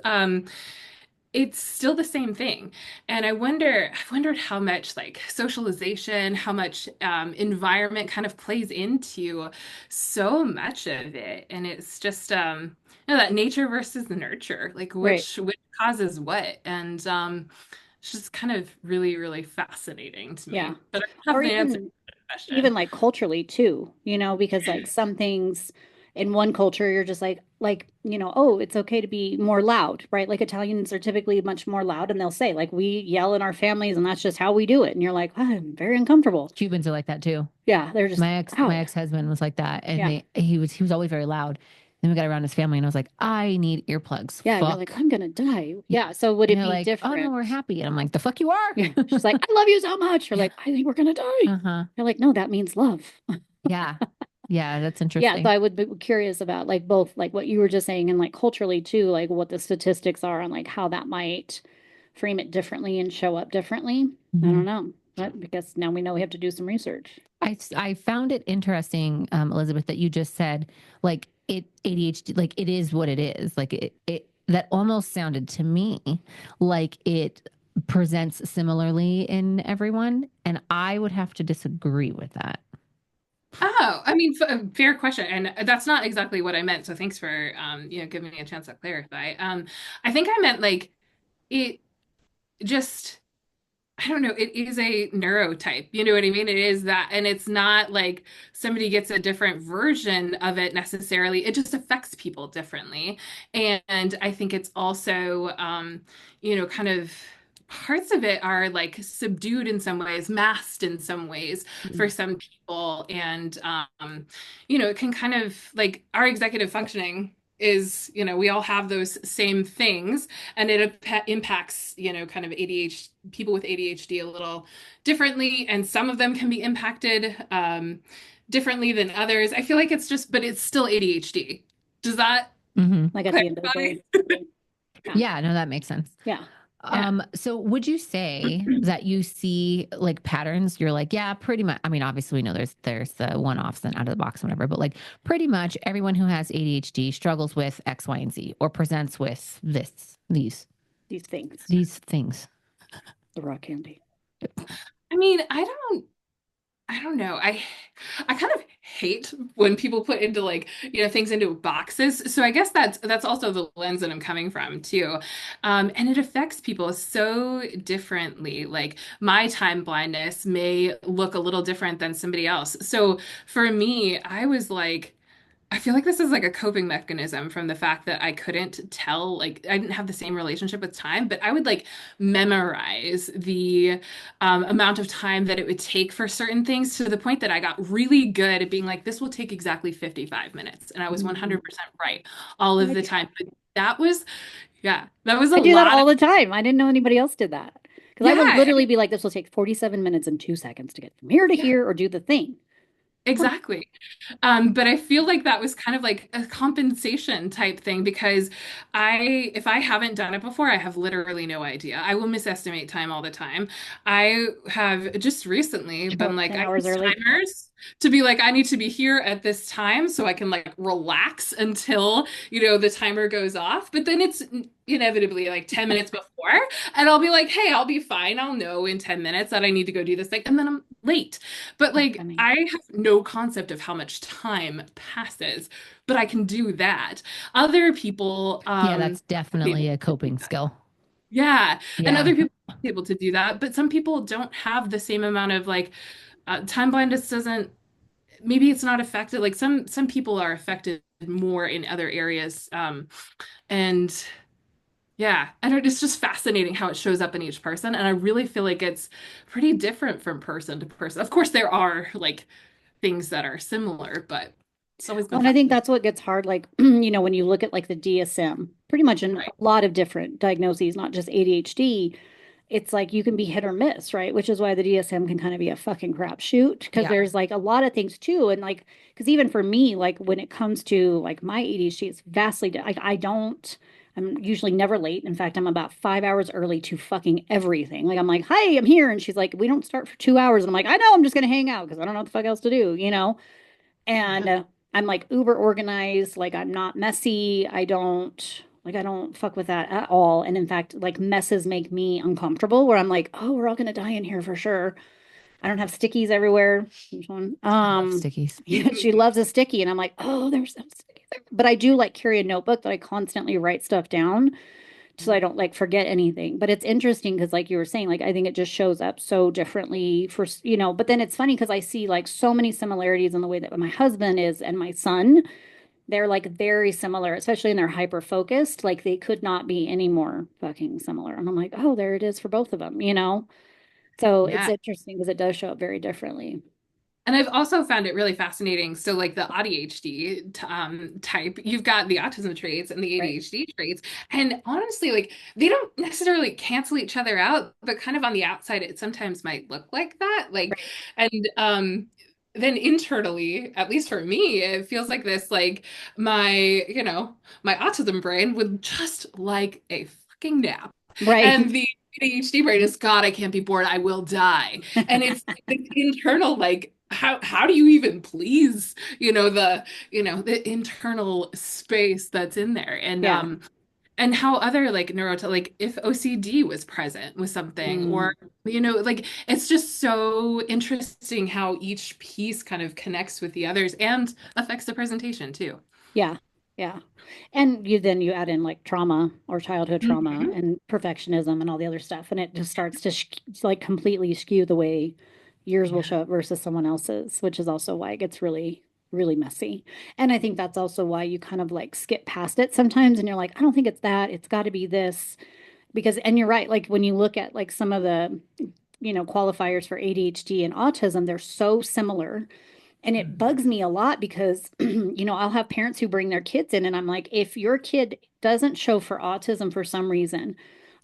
It's still the same thing. And I've wondered how much like socialization, how much environment kind of plays into so much of it. And it's just that nature versus the nurture, like Right. which causes what. And it's just kind of really, really fascinating to Yeah. me. But I don't Or have the answer to even the even question. like culturally too, because like some things in one culture you're just like, oh, it's okay to be more loud, right? Like Italians are typically much more loud and they'll say like we yell in our families and that's just how we do it. And you're like, oh, I'm very uncomfortable. Cubans are like that too. Yeah, they're just My loud. ex-husband was like that, and Yeah. he was always very loud. Then we got around his family, and I was like, I need earplugs. Yeah, you're like, Fuck. I'm gonna die. Yeah. Yeah, so would And it they're be like, oh no, different? we're happy. And I'm like, the fuck you are. Yeah. She's like, I love you so much. You're Yeah. like, I think we're gonna die. Uh-huh. You're like, no, that means love. Yeah. Yeah, that's Yeah, so interesting. I would be curious about like both like what you were just saying and like culturally too, like what the statistics are on like how that might frame it differently and show up differently. I Mhm. don't know. But because now we know we have to do some research. I found it interesting, Elizabeth, that you just said like it ADHD, like it is what it is. Like it that almost sounded to me like it presents similarly in everyone, and I would have to disagree with that. Oh, I mean, fair question, and that's not exactly what I meant. So thanks for giving me a chance to clarify. I think I meant like it just. I don't know, it is a neurotype. You know what I mean? It is that, and it's not like somebody gets a different version of it necessarily. It just affects people differently. And I think it's also, kind of parts of it are like subdued in some ways, masked in some ways for Mm. some people. And, it can kind of like our executive functioning is, we all have those same things and it impacts, kind of ADHD, people with ADHD a little differently, and some of them can be impacted differently than others. I feel like it's just, but it's still ADHD. Does that Hmm. Like at the end of the clarify? day. Yeah. Yeah, no, that makes sense. Yeah. Yeah. So would you say that you see like patterns? You're like, yeah, pretty much. I mean, obviously we know there's the one-offs and out of the box, and whatever, but like pretty much everyone who has ADHD struggles with X, Y, and Z or presents with These things. these things. The raw candy. I mean, I don't know. I kind of hate when people put into like, things into boxes. So I guess that's also the lens that I'm coming from too. And it affects people so differently. Like my time blindness may look a little different than somebody else. So for me, I was like, I feel like this is like a coping mechanism from the fact that I couldn't tell, like, I didn't have the same relationship with time, but I would like memorize the amount of time that it would take for certain things to the point that I got really good at being like, this will take exactly 55 minutes. And I was Mm. 100% right all of I the do time. But that was a I do that lot of, all the time. I didn't know anybody else did that. Because I would yeah. literally be like, this will take 47 minutes and 2 seconds to get from here to Yeah, here or do the thing. Huh. exactly. But I feel like that was kind of like a compensation type thing because if I haven't done it before, I have literally no idea. I will misestimate time all the time. I have just recently Show been up like, 10 I hours use early. timers to be like, I need to be here at this time so I can like relax until, the timer goes off. But then it's inevitably like 10 minutes before, and I'll be like, hey, I'll be fine. I'll know in 10 minutes that I need to go do this thing. And then I'm late. But That's like, funny. I have no concept of how much time passes, but I can do that. Other people, Yeah, that's aren't definitely able a to do coping that. skill. Yeah, and Yeah. other people aren't able to do that, but some people don't have the same amount of like time blindness doesn't. Maybe it's not affected. Like some people are affected more in other areas, and yeah, and it's just fascinating how it shows up in each person, and I really feel like it's pretty different from person to person. Of course, there are like things that are similar, but it's always Well, been and I think fascinating. that's what gets hard. Like, when you look at like the DSM, pretty much in a Right. lot of different diagnoses, not just ADHD, it's like you can be hit or miss, right? Which is why the DSM can kind of be a fucking crapshoot because Yeah. there's like a lot of things too. And like, because even for me, like when it comes to like my ADHD, it's vastly, like I'm usually never late. In fact, I'm about 5 hours early to fucking everything. Like, I'm like, hi, I'm here. And she's like, we don't start for 2 hours. And I'm like, I know, I'm just going to hang out because I don't know what the fuck else to do, you know? And Yeah. I'm like uber organized, like I'm not messy. I don't fuck with that at all. And in fact, like messes make me uncomfortable where I'm like, oh, we're all gonna die in here for sure. I don't have stickies everywhere. There's one. I love stickies. Yeah, she loves a sticky, and I'm like, oh, there's some stickies there. But I do like carry a notebook that I constantly write stuff down so I don't like forget anything. But it's interesting because, like you were saying, like I think it just shows up so differently but then it's funny because I see like so many similarities in the way that my husband is and my son. They're like very similar, especially in their hyper focused. Like they could not be any more fucking similar. And I'm like, oh, there it is for both of them, you know? So it's Yeah. interesting because it does show up very differently. And I've also found it really fascinating. So, like the ADHD type, you've got the autism traits and the Right. ADHD traits. And honestly, like they don't necessarily cancel each other out, but kind of on the outside, it sometimes might look like that. Like, Right. and then internally, at least for me, it feels like this, like my, my autism brain would just like a fucking nap. And Right. the ADHD brain is, God, I can't be bored. I will die. And it's this internal, like, how do you even please, the internal space that's in there. Yeah. And how other like like if OCD was present with something Mm, or like it's just so interesting how each piece kind of connects with the others and affects the presentation too. yeah. Yeah. And you add in like trauma or childhood trauma Mhm. and perfectionism and all the other stuff. And it just starts to like completely skew the way yours will Yeah. show up versus someone else's, which is also why it gets really, really messy. And I think that's also why you kind of like skip past it sometimes and you're like, I don't think it's that. It's got to be this. Because, and you're right, like when you look at like some of the, qualifiers for ADHD and autism, they're so similar. And it Mhm. bugs me a lot because, I'll have parents who bring their kids in, and I'm like, if your kid doesn't show for autism for some reason,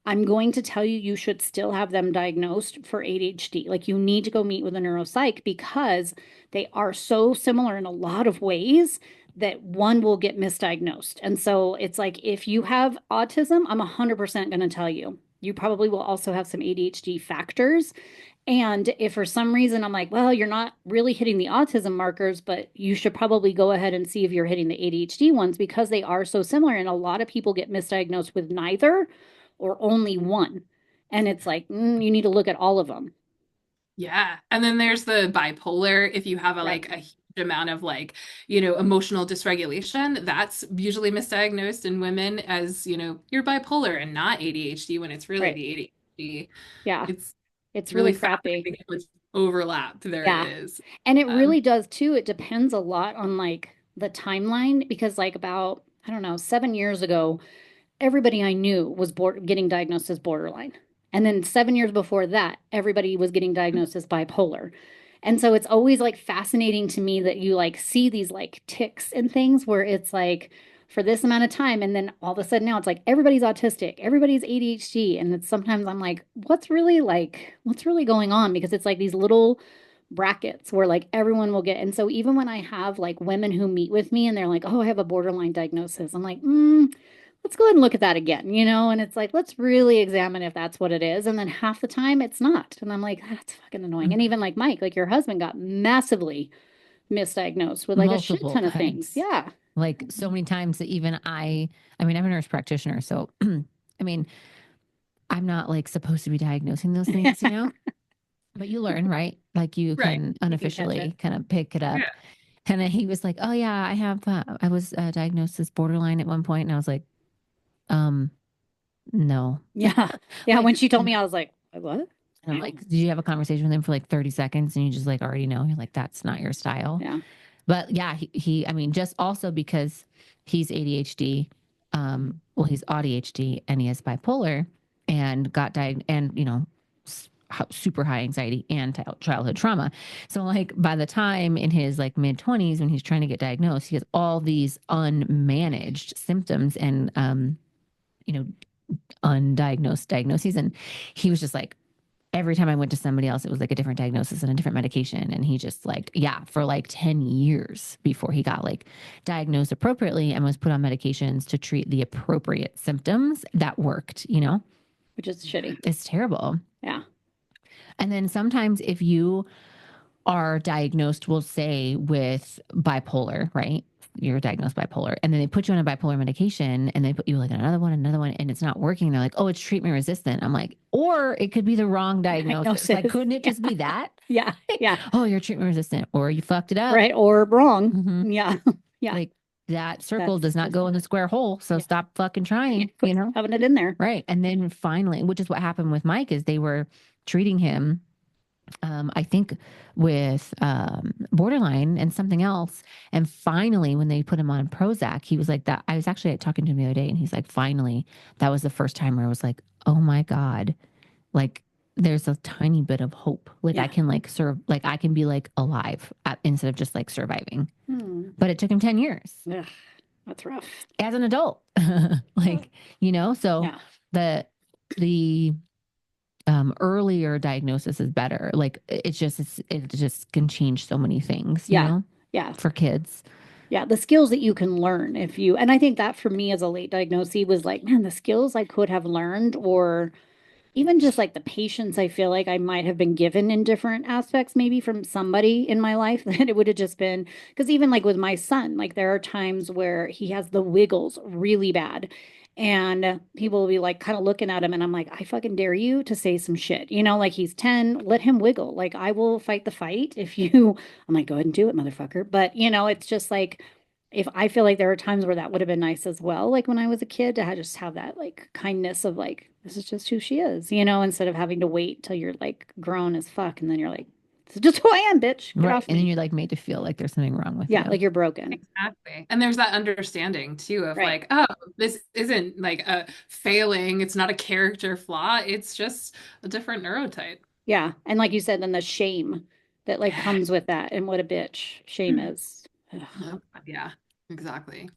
I'm going to tell you you should still have them diagnosed for ADHD. Like you need to go meet with a neuropsych because they are so similar in a lot of ways that one will get misdiagnosed. And so it's like if you have autism, I'm 100% going to tell you. You probably will also have some ADHD factors. And if for some reason I'm like, well, you're not really hitting the autism markers, but you should probably go ahead and see if you're hitting the ADHD ones because they are so similar. And a lot of people get misdiagnosed with neither or only one. And it's like, you need to look at all of them. Yeah. And then there's the bipolar. If you have a Yep. like a huge amount of like, emotional dysregulation, that's usually misdiagnosed in women as, you're bipolar and not ADHD when it's really Right. the ADHD. Yeah. It's It's really really crappy. fascinating how much overlap there Yeah. is. And it Um, really does too. It depends a lot on like the timeline because like about, I don't know, 7 years ago, everybody I knew was getting diagnosed as borderline. And then 7 years before that, everybody was getting diagnosed as bipolar. And so it's always like fascinating to me that you like see these like ticks and things where it's like for this amount of time. And then all of a sudden now it's like everybody's autistic, everybody's ADHD. And it's sometimes I'm like, what's really going on? Because it's like these little brackets where like everyone will get. And so even when I have like women who meet with me and they're like, oh, I have a borderline diagnosis, I'm like, let's go ahead and look at that again. And it's like, let's really examine if that's what it is. And then half the time it's not. And I'm like, that's fucking annoying. And even like Mike, like your husband got massively misdiagnosed with like a shit Multiple ton of things. times. Yeah. Like so many times that even I mean, I'm a nurse practitioner. So, I mean, I'm not like supposed to be diagnosing those things, but you learn, right? Like you right. can You can catch it. unofficially kind of pick it Yeah. up. And then he was like, oh, yeah, I was diagnosed as borderline at one point. And I was like, um, no. Yeah. Yeah. When Like, she told me, I was like, what? and I'm like, did you have a conversation with him for like 30 seconds and you just like already know? You're like, that's not your style. Yeah. But yeah, I mean, just also because he's ADHD, well, he's ADHD and he has bipolar and got diagnosed and, super high anxiety and childhood trauma. So like by the time in his like mid 20s when he's trying to get diagnosed, he has all these unmanaged symptoms and you know undiagnosed diagnoses, and he was just like every time I went to somebody else, it was like a different diagnosis and a different medication. And he just like, yeah, for like 10 years before he got like diagnosed appropriately and was put on medications to treat the appropriate symptoms that worked. Which is shitty. It's terrible. Yeah. And then sometimes if you are diagnosed, we'll say with bipolar, right? You're diagnosed bipolar, and then they put you on a bipolar medication and they put you like another one, and it's not working. They're like, oh, it's treatment resistant. I'm like, or it could be the wrong diagnosis. Like, Diagnosis. couldn't it Yeah. just be that? Yeah. Yeah. Oh, you're treatment resistant, or you fucked it up. Right. Or wrong. Hmm. Yeah. Yeah. Like that circle That's does not just go in not. the square hole. So Yeah. stop fucking Yeah. trying, Quit having it in there. Right. And then finally, which is what happened with Mike, is they were treating him I think with borderline and something else. And finally, when they put him on Prozac, he was like that. I was actually talking to him the other day, and he's like, finally, that was the first time where I was like, oh my God, like there's a tiny bit of hope. Like I Yeah. can like serve, like I can be like alive instead of just like surviving. Hmm. But it took him 10 years Ugh, that's rough. as an adult. Like, so Yeah. the earlier diagnosis is better. Like it just can change so many things, Yeah. Yeah. for kids. Yeah. The skills that you can learn and I think that for me as a late diagnosee was like, man, the skills I could have learned or even just like the patience I feel like I might have been given in different aspects, maybe from somebody in my life, that it would have just been because even like with my son, like there are times where he has the wiggles really bad. And people will be like kind of looking at him, and I'm like, I fucking dare you to say some shit. Like he's 10, let him wiggle. Like I will fight the fight if you, I'm like, go ahead and do it, motherfucker. But it's just like if I feel like there are times where that would have been nice as well, like when I was a kid, to just have that like kindness of like, this is just who she is, instead of having to wait till you're like grown as fuck and then you're like, this is just who I am, bitch. Get Right. off And then me. you're like made to feel like there's something wrong with Yeah, you. like you're broken. Exactly. And there's that understanding too of Right. like, oh, this isn't like a failing, it's not a character flaw, it's just a different neurotype. Yeah. And like you said, then the shame that like Yeah. comes with that and what a bitch shame is. Ugh, Oh, yeah, exactly.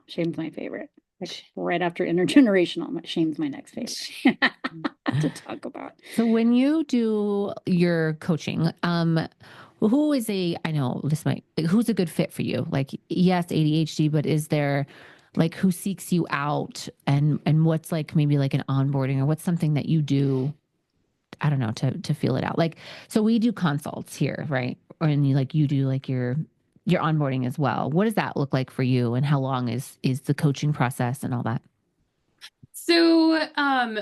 shame's my favorite. Like right after intergenerational, shame's my next favorite to talk about. So when you do your coaching, who is I know this might, who's a good fit for you? Like, yes, ADHD, but is there like who seeks you out and what's like maybe like an onboarding or what's something that you do, I don't know, to feel it out. Like, so we do consults here, right? Or and you do like your onboarding as well. What does that look like for you and how long is the coaching process and all that? So,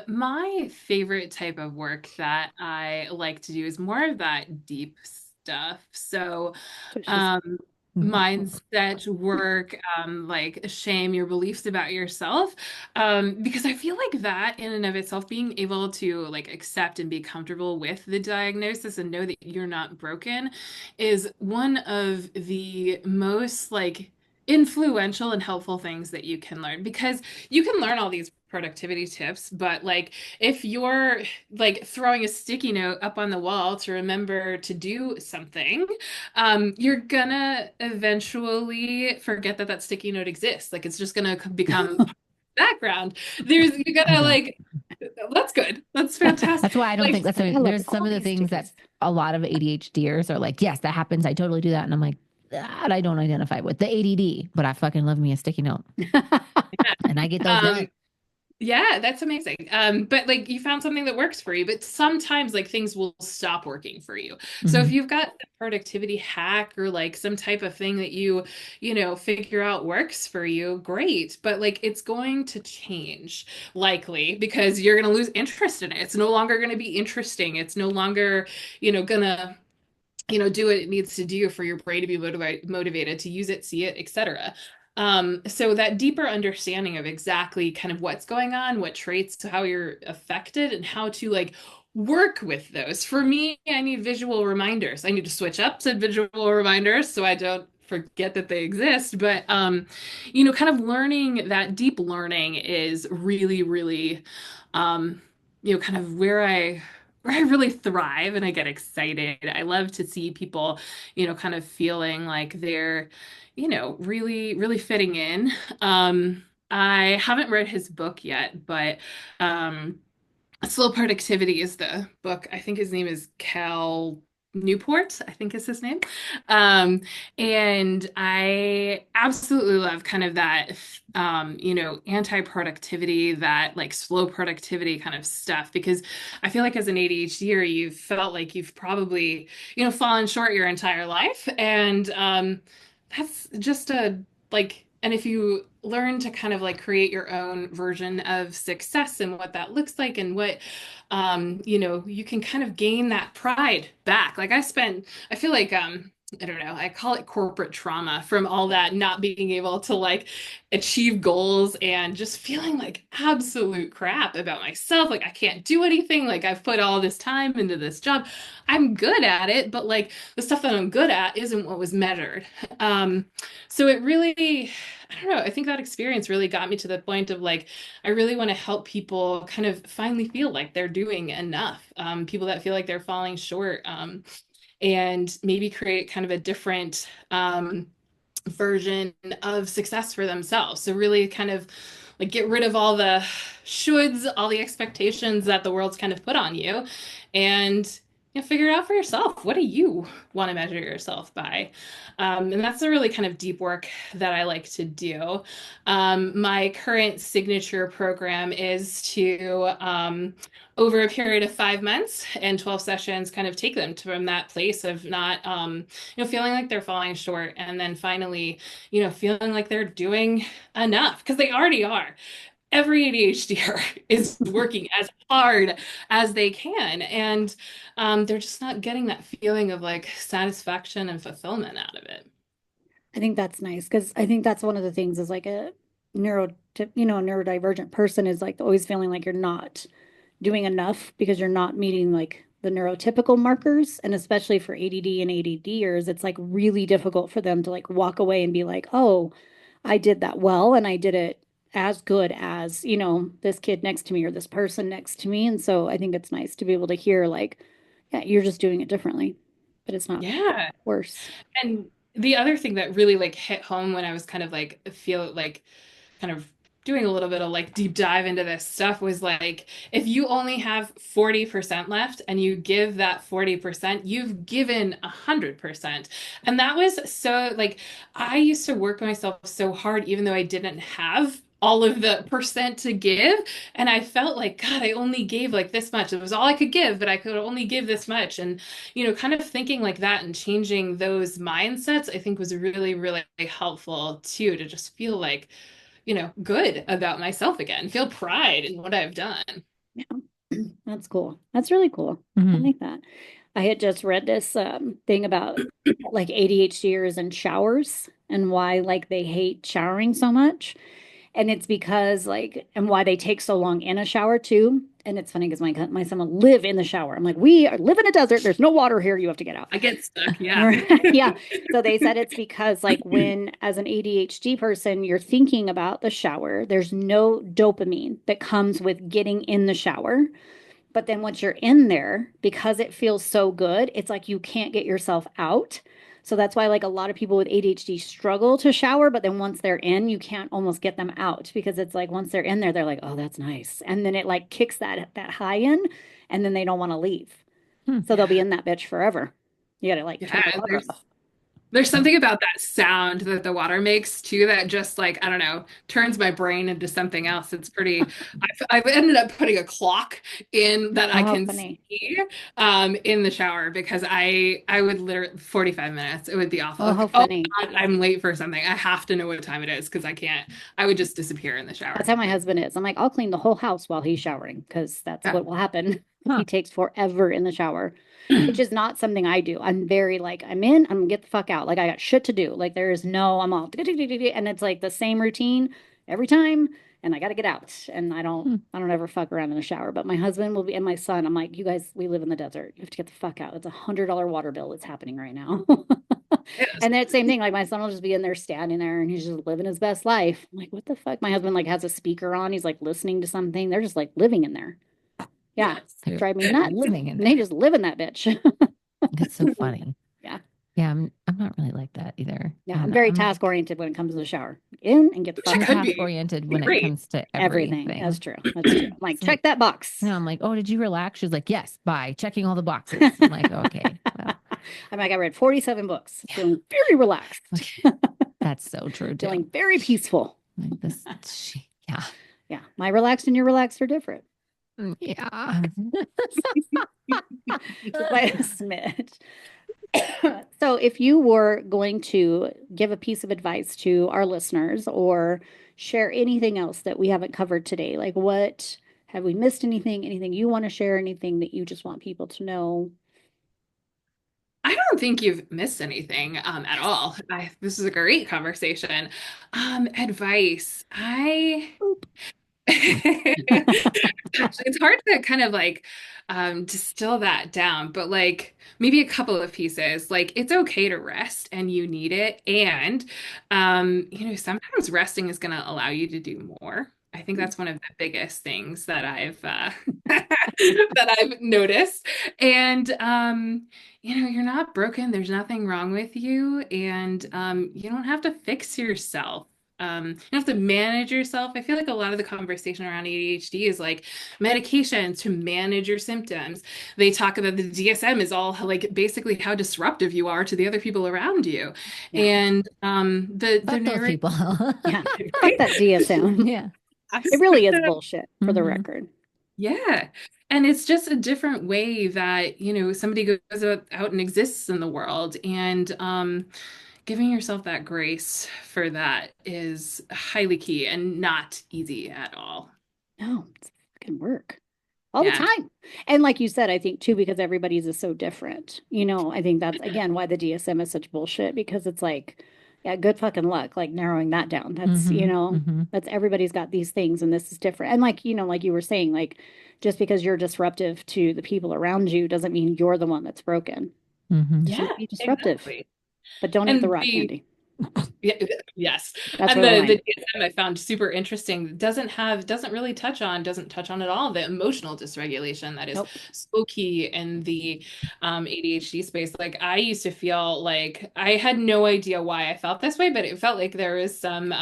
my favorite type of work that I like to do is more of that deep stuff. So, That's what she said. um, mindset work, like shame, your beliefs about yourself, because I feel like that in and of itself, being able to like accept and be comfortable with the diagnosis and know that you're not broken, is one of the most like influential and helpful things that you can learn because you can learn all these productivity tips, but like if you're like throwing a sticky note up on the wall to remember to do something, you're gonna eventually forget that that sticky note exists. Like it's just gonna become background. You I gotta don't. like that's good. That's fantastic. That's why I don't Like think that's I love there's some all of the these things that stickies. a lot of ADHDers are like, yes, that happens. I totally do that. And I'm like, that I don't identify with the ADD, but I fucking love me a sticky note and I get those um done. Yeah, that's amazing. But like you found something that works for you, but sometimes like things will stop working for you. So if Mhm. you've got a productivity hack or like some type of thing that figure out works for you, great. But like it's going to change likely because you're going to lose interest in it. It's no longer going to be interesting. It's no longer, gonna do what it needs to do for your brain to be motivated to use it, see it, etc. So that deeper understanding of exactly kind of what's going on, what traits, how you're affected, and how to like work with those. For me, I need visual reminders. I need to switch up to visual reminders so I don't forget that they exist. But kind of learning that deep learning is really, really kind of where I really thrive and I get excited. I love to see people, kind of feeling like they're, really, really fitting in. I haven't read his book yet, but Slow Productivity is the book. I think his name is Cal Newport, I think is his name. Um, and I absolutely love kind of that, anti-productivity, that like slow productivity kind of stuff, because I feel like as an ADHDer, you've felt like you've probably, fallen short your entire life. And that's just and if you learn to kind of like create your own version of success and what that looks like and what you can kind of gain that pride back. I feel like I don't know, I call it corporate trauma from all that not being able to like achieve goals and just feeling like absolute crap about myself. Like I can't do anything. Like I've put all this time into this job. I'm good at it, but like the stuff that I'm good at isn't what was measured. So it really, I don't know, I think that experience really got me to the point of like, I really want to help people kind of finally feel like they're doing enough. People that feel like they're falling short, and maybe create kind of a different version of success for themselves. So really kind of like get rid of all the shoulds, all the expectations that the world's kind of put on you, and figure it out for yourself. What do you want to measure yourself by? And that's a really kind of deep work that I like to do. My current signature program is to, over a period of 5 months and 12 sessions, kind of take them from that place of not, feeling like they're falling short, and then finally, feeling like they're doing enough because they already are. Every ADHDer is working as hard as they can, and they're just not getting that feeling of like satisfaction and fulfillment out of it. I think that's nice because I think that's one of the things is like a a neurodivergent person is like always feeling like you're not doing enough because you're not meeting like the neurotypical markers. And especially for ADD and ADDers, it's like really difficult for them to like walk away and be like, oh, I did that well and I did it as good as, this kid next to me or this person next to me. And so I think it's nice to be able to hear like, yeah, you're just doing it differently, but it's not Yeah. worse. And the other thing that really like hit home when I was kind of like feel like kind of doing a little bit of like deep dive into this stuff was like if you only have 40% left and you give that 40%, you've given 100%. And that was so like I used to work myself so hard even though I didn't have all of the percent to give, and I felt like God, I only gave like this much. It was all I could give, but I could only give this much. And kind of thinking like that and changing those mindsets, I think was really, really helpful too, to just feel like, good about myself again, feel pride in what I've done. Yeah, that's cool. That's really cool. I Mhm. like that. I had just read this thing about like ADHDers and showers and why like they hate showering so much. And it's because like, and why they take so long in a shower too. And it's funny because my son will live in the shower. I'm like, live in a desert. There's no water here. You have to get out. I get stuck. Yeah. Yeah. So they said it's because like when as an ADHD person, you're thinking about the shower, there's no dopamine that comes with getting in the shower. But then once you're in there, because it feels so good, it's like you can't get yourself out. So that's why like a lot of people with ADHD struggle to shower, but then once they're in, you can't almost get them out because it's like once they're in there, they're like, "Oh, that's nice." And then it like kicks that high in and then they don't want to leave. Hmm. So they'll be in that bitch forever. You got to like turn Yeah. the water off. There's something about that sound that the water makes too that just like, I don't know, turns my brain into something else. It's pretty, I've ended up putting a clock in that Oh, I how can funny. see in the shower because I would literally 45 minutes. It would be awful. Oh, how Like, oh funny. God, I'm late for something. I have to know what time it is because I can't, I would just disappear in the That's shower. how my husband is. I'm like, I'll clean the whole house while he's showering because that's Yeah. what will happen. He Huh. takes forever in the shower, which is not something I do. I'm very like, I'm in, I'm gonna get the fuck out. Like I got shit to do. Like there is no, I'm all, and it's like the same routine every time. And I got to get out. And Hmm. I don't ever fuck around in the shower. But my husband will be, and my son, I'm like, you guys, we live in the desert. You have to get the fuck out. It's $100 water bill that's happening right now. Yes. And that same thing, like my son will just be in there standing there and he's just living his best life. I'm like, what the fuck? My husband like has a speaker on. He's like listening to something. They're just like living in there. Yeah. Yes. They're Drive me nuts. living in And they there. just live in that bitch. That's so funny. Yeah. Yeah, I'm not really like that either. Yeah. I'm And very I'm task oriented when it comes to the shower. In and get the Which fuck it I'm out. could task be oriented when it great. comes to Everything. That's everything. true. That's true. I'm like, It's like, check that box. I'm like, oh, did you relax? She's like, yes, bye. Checking all the boxes. I'm like, okay, well, I'm like, I read 47 books, yeah. feeling very relaxed, That's so true too. feeling very peaceful. Like this, yeah, Yeah. My relaxed and your relaxed are different. yeah. Just by a smidge. So, if you were going to give a piece of advice to our listeners or share anything else that we haven't covered today, like what have we missed anything? Anything you want to share? Anything that you just want people to know? I don't think you've missed anything at all. This is a great conversation. Advice. It's hard to kind of like distill that down, but like maybe a couple of pieces. Like it's okay to rest and you need it. And sometimes resting is going to allow you to do more. I think that's one of the biggest things that I've that I've noticed. And you're not broken. There's nothing wrong with you, and you don't have to fix yourself. You don't have to manage yourself. I feel like a lot of the conversation around ADHD is like medications to manage your symptoms. They talk about the DSM is all like basically how disruptive you are to the other people around you. Yeah. And the Fuck those narrative, people. Yeah. Fuck that DSM. Yeah. It really is bullshit for the Mhm. record. yeah. And it's just a different way that, somebody goes out and exists in the world. And giving yourself that grace for that is highly key and not easy at all. No, it's fucking work all the Yeah. time. And like you said, I think too, because everybody's is so different. I think that's again why the DSM is such bullshit because it's like, Yeah, good fucking luck, like narrowing that down. That's, Mm-hmm. Mm-hmm. that's everybody's got these things and this is different. And like, like you were saying, like just because you're disruptive to the people around you doesn't mean you're the one that's broken. Mm-hmm. Just Yeah, be disruptive, exactly. but don't eat the And rock the candy. Yeah, yes. That's And where the the line. DSM I found super interesting. Doesn't touch on at all the emotional dysregulation that is Nope. so key in the ADHD space. Like I used to feel like I had no idea why I felt this way, but it felt like there was some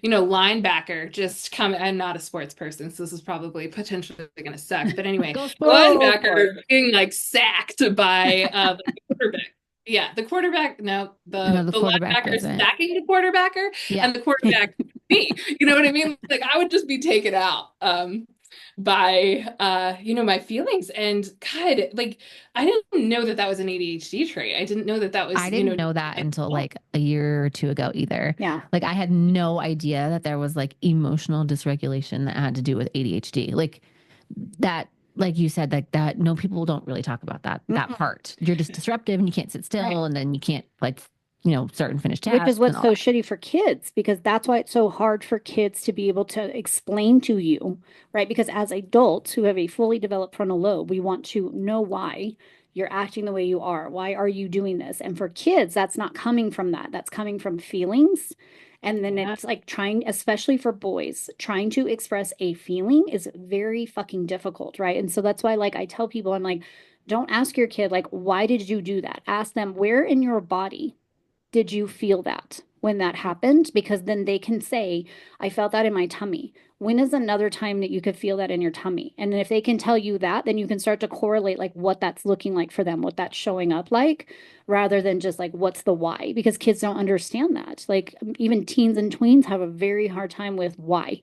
linebacker just come. I'm not a sports person, so this is probably potentially gonna suck. But anyway, Go linebacker sport. being like sacked by the quarterback. Yeah, the quarterback, no, No, the the quarterback linebacker is doesn't. sacking the quarterbacker, Yeah. and the quarterback me. You know what I mean? Like I would just be taken out by my feelings. And God, like I didn't know that that was an ADHD trait. I didn't know that that I was, didn't know that until like a year or two ago either. Yeah. Like I had no idea that there was like emotional dysregulation that had to do with ADHD. Like that, like you said, like that, no, people don't really talk about that Mm-mm. part. You're just disruptive and you can't sit Right. still and then you can't like, start and finish Which is tasks and what's all so that. shitty for kids because that's why it's so hard for kids to be able to explain to you, right? Because as adults who have a fully developed frontal lobe, we want to know why you're acting the way you are. Why are you doing this? And for kids, that's not coming from that. That's coming from feelings. And then Yeah. it's like trying, especially for boys, trying to express a feeling is very fucking difficult, right? And so that's why, like, I tell people, I'm like, don't ask your kid, like, why did you do that? Ask them, where in your body did you feel that when that happened? Because then they can say, I felt that in my tummy. When is another time that you could feel that in your tummy? And if they can tell you that, then you can start to correlate like what that's looking like for them, what that's showing up like, rather than just like what's the why, because kids don't understand that. Like even teens and tweens have a very hard time with why.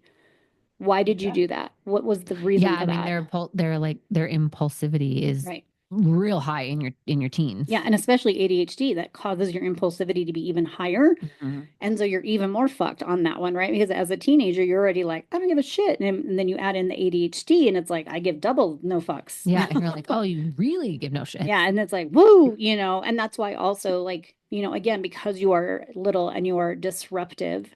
Why did you Yeah. do that? What was the Yeah, reason I for mean that? their like their impulsivity is Right. real high in your Yeah. teens. And especially ADHD that causes your impulsivity to be even higher. Mhm. And so you're even more fucked on that one, right? Because as a teenager, you're already like, I don't give a shit. And then you add in the ADHD and it's like, I give double no fucks. Yeah, and you're like, oh, you really give no Yeah. shits. And it's like, woo, and that's why also like, again, because you are little and you are disruptive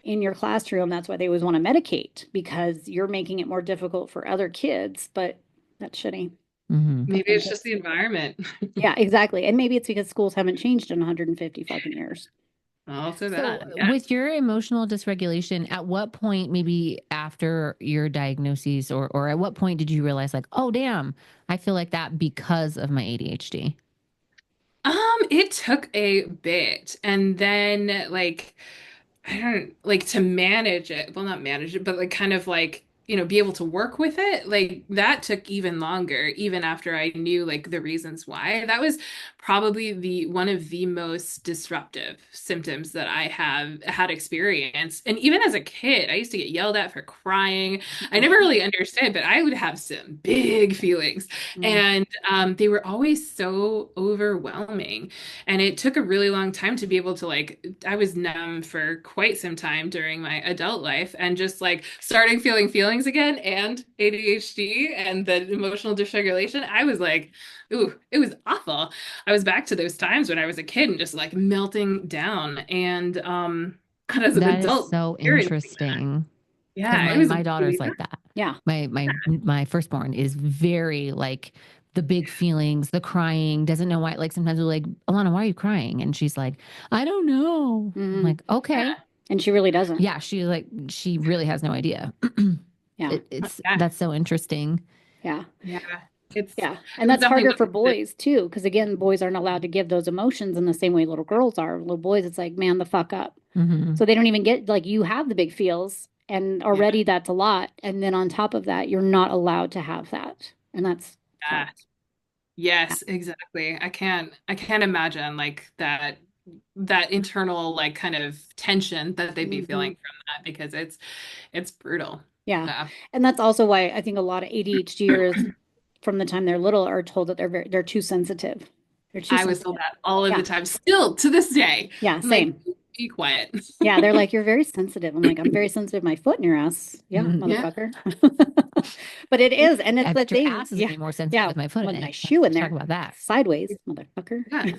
in your classroom, that's why they always want to medicate because you're making it more difficult for other kids, but that's shitty. Mm-hmm. Maybe Fucking it's just kids. the environment. Yeah, exactly. And maybe it's because schools haven't changed in 150 fucking years. Also So, that, yeah. with your emotional dysregulation, at what point, maybe after your diagnosis, or at what point did you realize, like, oh, damn, I feel like that because of my ADHD? It took a bit, and then like I don't like to manage it. Well, not manage it, but like kind of like, be able to work with it. Like that took even longer, even after I knew like the reasons why. That was probably the one of the most disruptive symptoms that I have had experienced. And even as a kid, I used to get yelled at for crying. I never really understood, but I would have some big feelings. Mm. And they were always so overwhelming. And it took a really long time to be able to like, I was numb for quite some time during my adult life and just like starting feeling feelings again and ADHD and the emotional dysregulation. I was like, ooh, it was awful. I was back to those times when I was a kid and just like melting down. And as an That is adult, so experiencing that. interesting because Yeah, it my was daughter's really like that. Yeah. My firstborn is very like the big feelings, the crying, doesn't know why. Like sometimes we're like, Alana, why are you crying? And she's like, I don't know. I'm Hmm. like, okay. And she really doesn't. Yeah, she really has no idea. Yeah. It's yeah, that's so interesting. Yeah. yeah. It's Yeah. it And was that's definitely harder one for of the boys too, because again, boys aren't allowed to give those emotions in the same way little girls are. Little boys, it's like, man, the fuck up. Hmm. So they don't even get like you have the big feels, and yeah. already that's a lot. And then on top of that, you're not allowed to have that. And that's Yeah. fucked. Yeah. Yes, exactly. I can't imagine like that internal like kind of tension that they'd be Hmm. feeling from that because it's brutal. Yeah. Yeah. And that's also why I think a lot of ADHDers from the time they're little are told that they're too sensitive. They're too I was told sensitive. that all of the Yeah. time, still to this day. Yeah. I'm like, Same. be quiet. Yeah, they're like, you're very sensitive. I'm like, I'm very sensitive. My foot in your ass. Yeah, Yeah. motherfucker. But it is, and it's I the bet your thing. ass is Yeah, getting more sensitive yeah. with my foot in When it. my shoe in Let's talk there, about that. sideways, motherfucker. Yeah.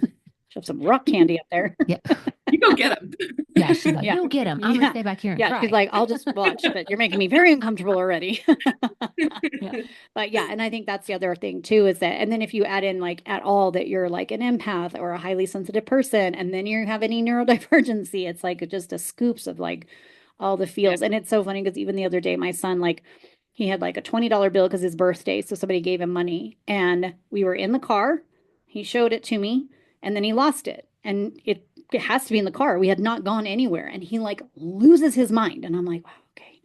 Shove some rock candy up there. Yeah. You go get him. Yeah, she's like, Yeah. you get him. I'm Yeah. gonna stay back here and Yeah, cry. she's like, I'll just watch, but you're making me very uncomfortable already. Yeah. But yeah, and I think that's the other thing too, is that, and then if you add in like at all that you're like an empath or a highly sensitive person, and then you have any neurodivergency, it's like just a scoops of like all the Yeah. feels. And it's so funny because even the other day, my son, like, he had like a $20 bill because his birthday. So somebody gave him money, and we were in the car. He showed it to me, and then he lost it. And it has to be in the car. We had not gone anywhere. And he like loses his mind. And I'm like, wow, okay.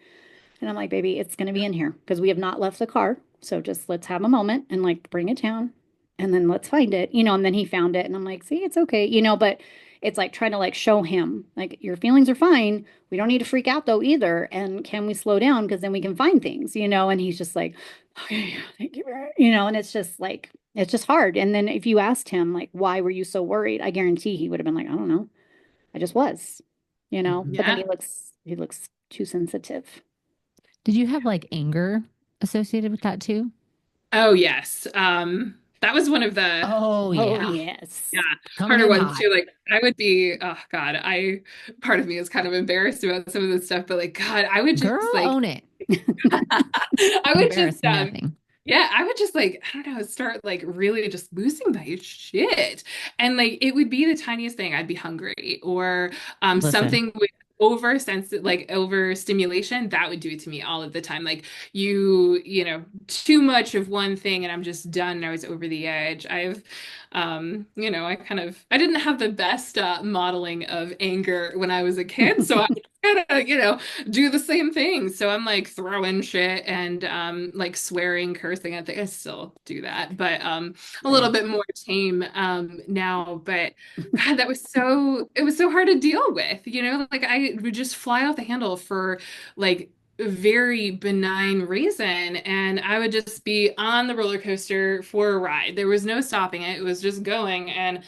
And I'm like, baby, it's going to be in here because we have not left the car. So just let's have a moment and like bring it down and then let's find it, and then he found it. And I'm like, see, it's okay, but it's like trying to like show him like your feelings are fine. We don't need to freak out though either. And can we slow down? Because then we can find things, and he's just like, okay, thank you. And it's just like, it's just hard. And then if you asked him, like, why were you so worried? I guarantee he would have been like, I don't know. I just was, Mhm. but then Yeah. he looks too sensitive. Did you have like anger associated with that too? Oh, yes. That was one of the Oh Oh, yeah. yes. yeah, Coming harder in ones hot. too. Like I would be, oh God, part of me is kind of embarrassed about some of this stuff, but like God, I would Girl, just like own it. I would just Embarrassed nothing. yeah, I would just like, I don't know, start like really just losing my shit. And like it would be the tiniest thing. I'd be hungry or Listen, something with overstimulation, that would do it to me all of the time. Like too much of one thing and I'm just done. I was over the edge. I didn't have the best modeling of anger when I was a kid. So I kind of, do the same thing. So I'm like throwing shit and like swearing, cursing. I still do that, but a little Same. bit more tame now. But God, it was so hard to deal with, like I would just fly off the handle for like a very benign reason. And I would just be on the roller coaster for a ride. There was no stopping it. It was just going. And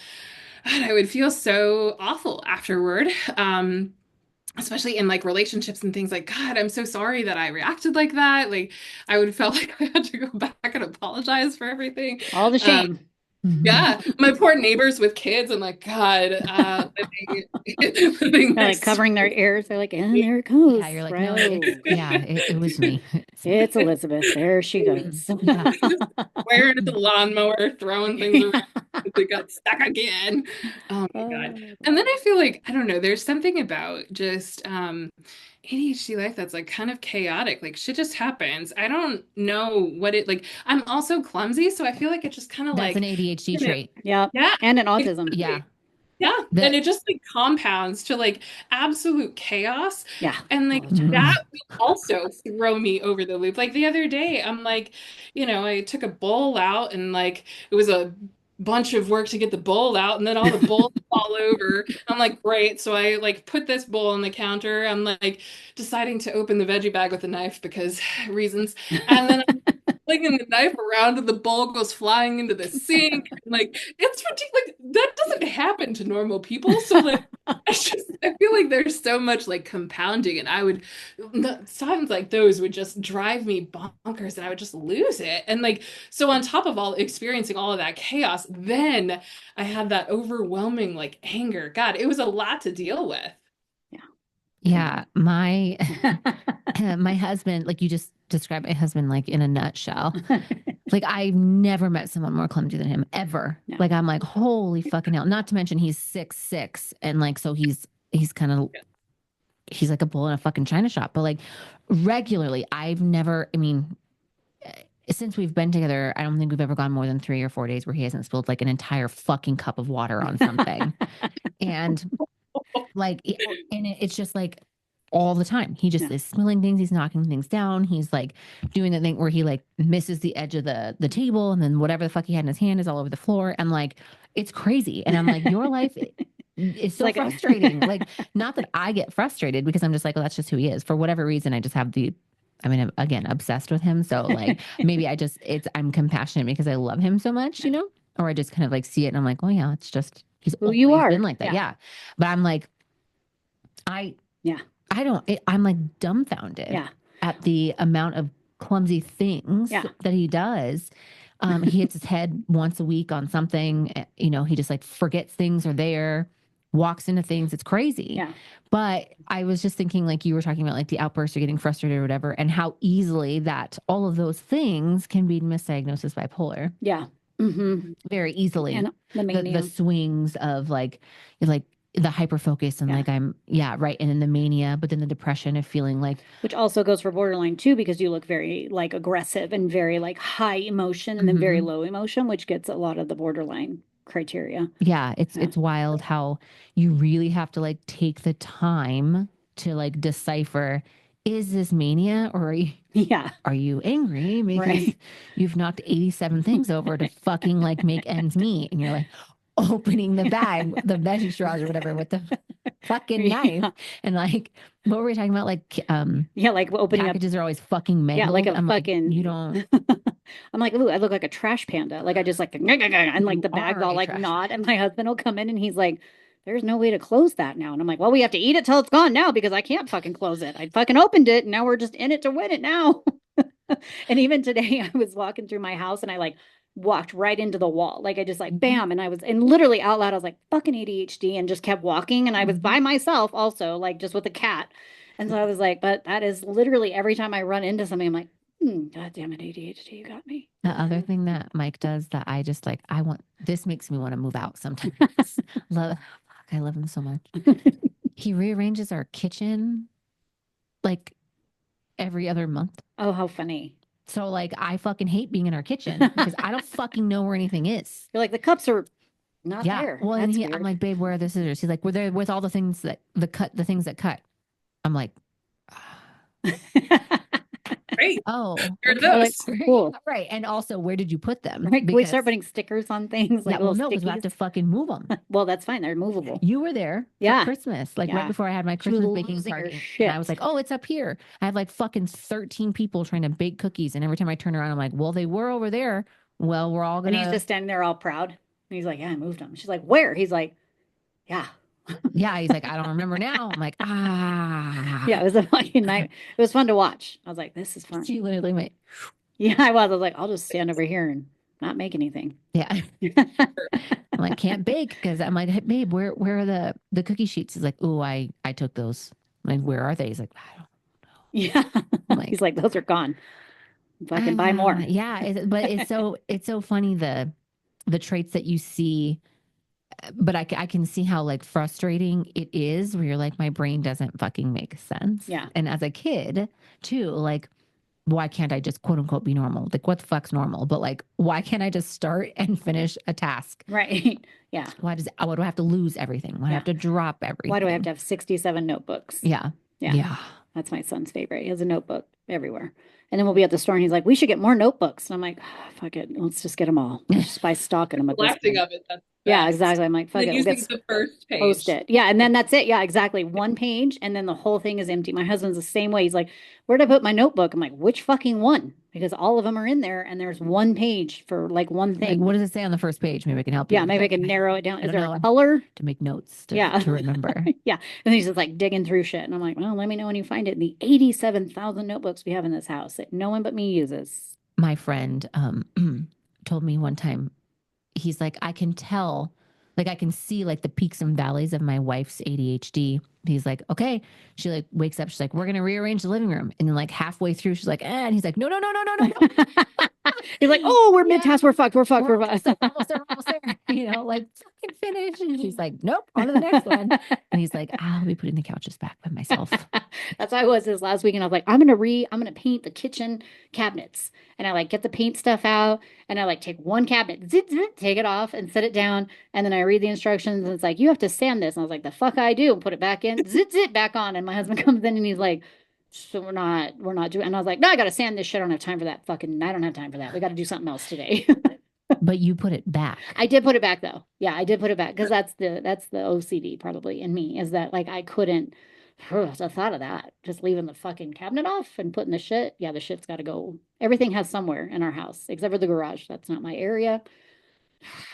God, I would feel so awful afterward. Especially in like relationships and things like, God, I'm so sorry that I reacted like that. Like I would felt like I had to go back and apologize for everything. All the Um, shame. mhm. yeah, my poor neighbors with kids. I'm like, God, living They're like next to covering their ears. They're like, and there it goes. Yeah, you're like, no, Bro. it was me. It's me. It's Elizabeth. There she goes. Yeah. swearing at the lawnmower, throwing things around. Yeah. They got stuck again. Oh my God. Oh, And then I feel like, I don't know, there's something about just ADHD life that's like kind of chaotic. Like shit just happens. I don't know what it like. I'm also clumsy, so I feel like it just kind of That's an like, ADHD trait. yeah. yeah, And an autism. Yeah. exactly. Yeah, and The it just like compounds to like absolute chaos. Yeah. And All like the time. that Mhm. would also throw me over the loop. Like the other day, I'm like, I took a bowl out and like it was a bunch of work to get the bowl out, and then all the bowls fall over. I'm like, great. So I like put this bowl on the counter. I'm like deciding to open the veggie bag with a knife because reasons. And then flinging the knife around and the bowl goes flying into the sink. Like it's ridiculous. Like that doesn't happen to normal people. So like I feel like there's so much like compounding and times like those would just drive me bonkers and I would just lose it. And like so on top of all experiencing all of that chaos, then I had that overwhelming like anger. God, it was a lot to deal with. Yeah, my my husband, like you just described my husband like in a nutshell. Like I've never met someone more clumsy than him ever. No. Like I'm like, holy fucking hell. Not to mention he's 6'6" and like so he's kind of he's like a bull in a fucking china shop. But like regularly, I've never, I mean, since we've been together, I don't think we've ever gone more than 3 or 4 days where he hasn't spilled like an entire fucking cup of water on something. And like it's just like all the time he just Yeah. is spilling things, he's knocking things down, he's like doing the thing where he like misses the edge of the table and then whatever the fuck he had in his hand is all over the floor and like it's crazy and I'm like your life is so like frustrating. Like not that I get frustrated because I'm just like, well, that's just who he is for whatever reason. I just have I'm again obsessed with him, so like maybe I'm compassionate because I love him so much, or I just kind of like see it and I'm like, oh yeah, it's just he's who you always are. been like that. Yeah. But I'm like I Yeah. I'm like dumbfounded Yeah. at the amount of clumsy things Yeah. that he does. He hits his head once a week on something, he just like forgets things are there. walks into things. It's crazy. Yeah. But I was just thinking, like you were talking about, like the outbursts or getting frustrated or whatever, and how easily that all of those things can be misdiagnosed as bipolar. Yeah. Mm-hmm. Very easily. And the The mania. swings of like the hyper focus and Yeah. like right. And then the mania, but then the depression of feeling like, which also goes for borderline too, because you look very like aggressive and very like high emotion and then very low emotion, which gets a lot of the borderline criteria. yeah, it's wild how you really have to like take the time to like decipher, is this mania or Yeah. are you angry because Right. you've knocked 87 things over to fucking like make ends meet, and you're like opening the bag, the veggie straws or whatever with the fucking knife. Yeah. And like, what were we talking about? Like, Yeah, like opening up. packages are always fucking Yeah, mangled. like a I'm like, fucking. you don't. I'm like, ooh, I look like a trash panda. Like I just like and like You the bag's are all a like trash. knot, and my husband will come in and he's like, "There's no way to close that now." And I'm like, "Well, we have to eat it till it's gone now because I can't fucking close it. I fucking opened it, and now we're just in it to win it now." And even today, I was walking through my house and I like walked right into the wall. Like I just like bam. And I was, and literally out loud, I was like, fucking ADHD, and just kept walking. And I was by myself also, like just with a cat. And so I was like, but that is literally every time I run into something, I'm like, God damn it, ADHD, you got me. The other thing that Mike does that I just like, this makes me want to move out sometimes. I love him so much. He rearranges our kitchen like every other month. Oh, how funny. So like I fucking hate being in our kitchen because I don't fucking know where anything is. You're like, the cups are not there. Well, That's and I'm weird. like, babe, where are the scissors? He's like, we're there with all the things that the things that cut. I'm like, Great. oh, Here are They're like, those. cool. right. And also, where did you put them? Right? We Because start putting stickers on things like well, little no, because we have stickies. to fucking move them. Well, that's fine. They're movable. You were there for Yeah. Christmas, like Yeah. right before I had my She was Christmas baking losing her party. shit. And I was like, oh, it's up here. I had like fucking 13 people trying to bake cookies. And every time I turn around, I'm like, well, they were over there. Well, we're all And gonna. he's just standing there all proud. And he's like, yeah, I moved them. She's like, where? He's like, yeah. Yeah, he's like, I don't remember now. I'm like, ah. Yeah, it was a fucking night. It was fun to watch. I was like, this is fun. She literally went, Yeah, I was. I was like, I'll just stand over here and not make anything. yeah. I'm like, can't bake because I'm like, hey, babe, where are the cookie sheets? He's like, oh, I took those. I'm like, where are they? He's like, I don't. Yeah. Like, He's like, those are gone. Fucking buy more. Yeah, but it's so funny the traits that you see, but I can see how like frustrating it is where you're like, my brain doesn't fucking make sense. Yeah. And as a kid too, like, why can't I just quote unquote be normal? Like, what the fuck's normal? But like, why can't I just start and finish a task? Right. Yeah. Why do I have to lose everything? Why do I have to drop everything? Why do I have to have 67 notebooks? Yeah. Yeah. That's my son's favorite. He has a notebook everywhere. And then we'll be at the store and he's like, we should get more notebooks. And I'm like, oh, fuck it. Let's just get them all. Just by stocking them at this Collecting point. of it. That's Yeah, best. exactly. I'm like, fuck And it. then We'll using get the first page. post it. Yeah. And then that's it. Yeah, exactly. One page. And then the whole thing is empty. My husband's the same way. He's like, where'd I put my notebook? I'm like, which fucking one? Because all of them are in there and there's one page for like one Like, thing. what does it say on the first page? Maybe I can help you. Yeah, maybe I can narrow it down. Is don't there know. a color? To make notes to Yeah. remember. Yeah. And he's just like digging through shit. And I'm like, well, let me know when you find it. In the 87,000 notebooks we have in this house that no one but me uses. My friend told me one time, he's like, I can tell, like I can see like the peaks and valleys of my wife's ADHD. He's like, okay. She like wakes up, she's like, we're gonna rearrange the living room. And then like halfway through, she's like, and he's like, no. He's like, oh, we're mid-task, we're fucked. We're almost there. You know, like fucking finish. And she's like, nope, on to the next one. And he's like, I'll be putting the couches back by myself. That's how I was this last weekend. I was like, I'm gonna paint the kitchen cabinets. And I like get the paint stuff out and I like take one cabinet, zit, zit, take it off and set it down. And then I read the instructions and it's like, you have to sand this. And I was like, the fuck I do, and put it back in, zit, zit, back on. And my husband comes in and he's like, so we're not doing, and I was like, no, I gotta sand this shit. I don't have time for that. I don't have time for that. We gotta do something else today. But you put it back. I did put it back though. Yeah, I did put it back because that's the OCD probably in me, is that like I couldn't the thought of that. Just leaving the fucking cabinet off and putting the shit. Yeah, the shit's gotta go. Everything has somewhere in our house, except for the garage. That's not my area.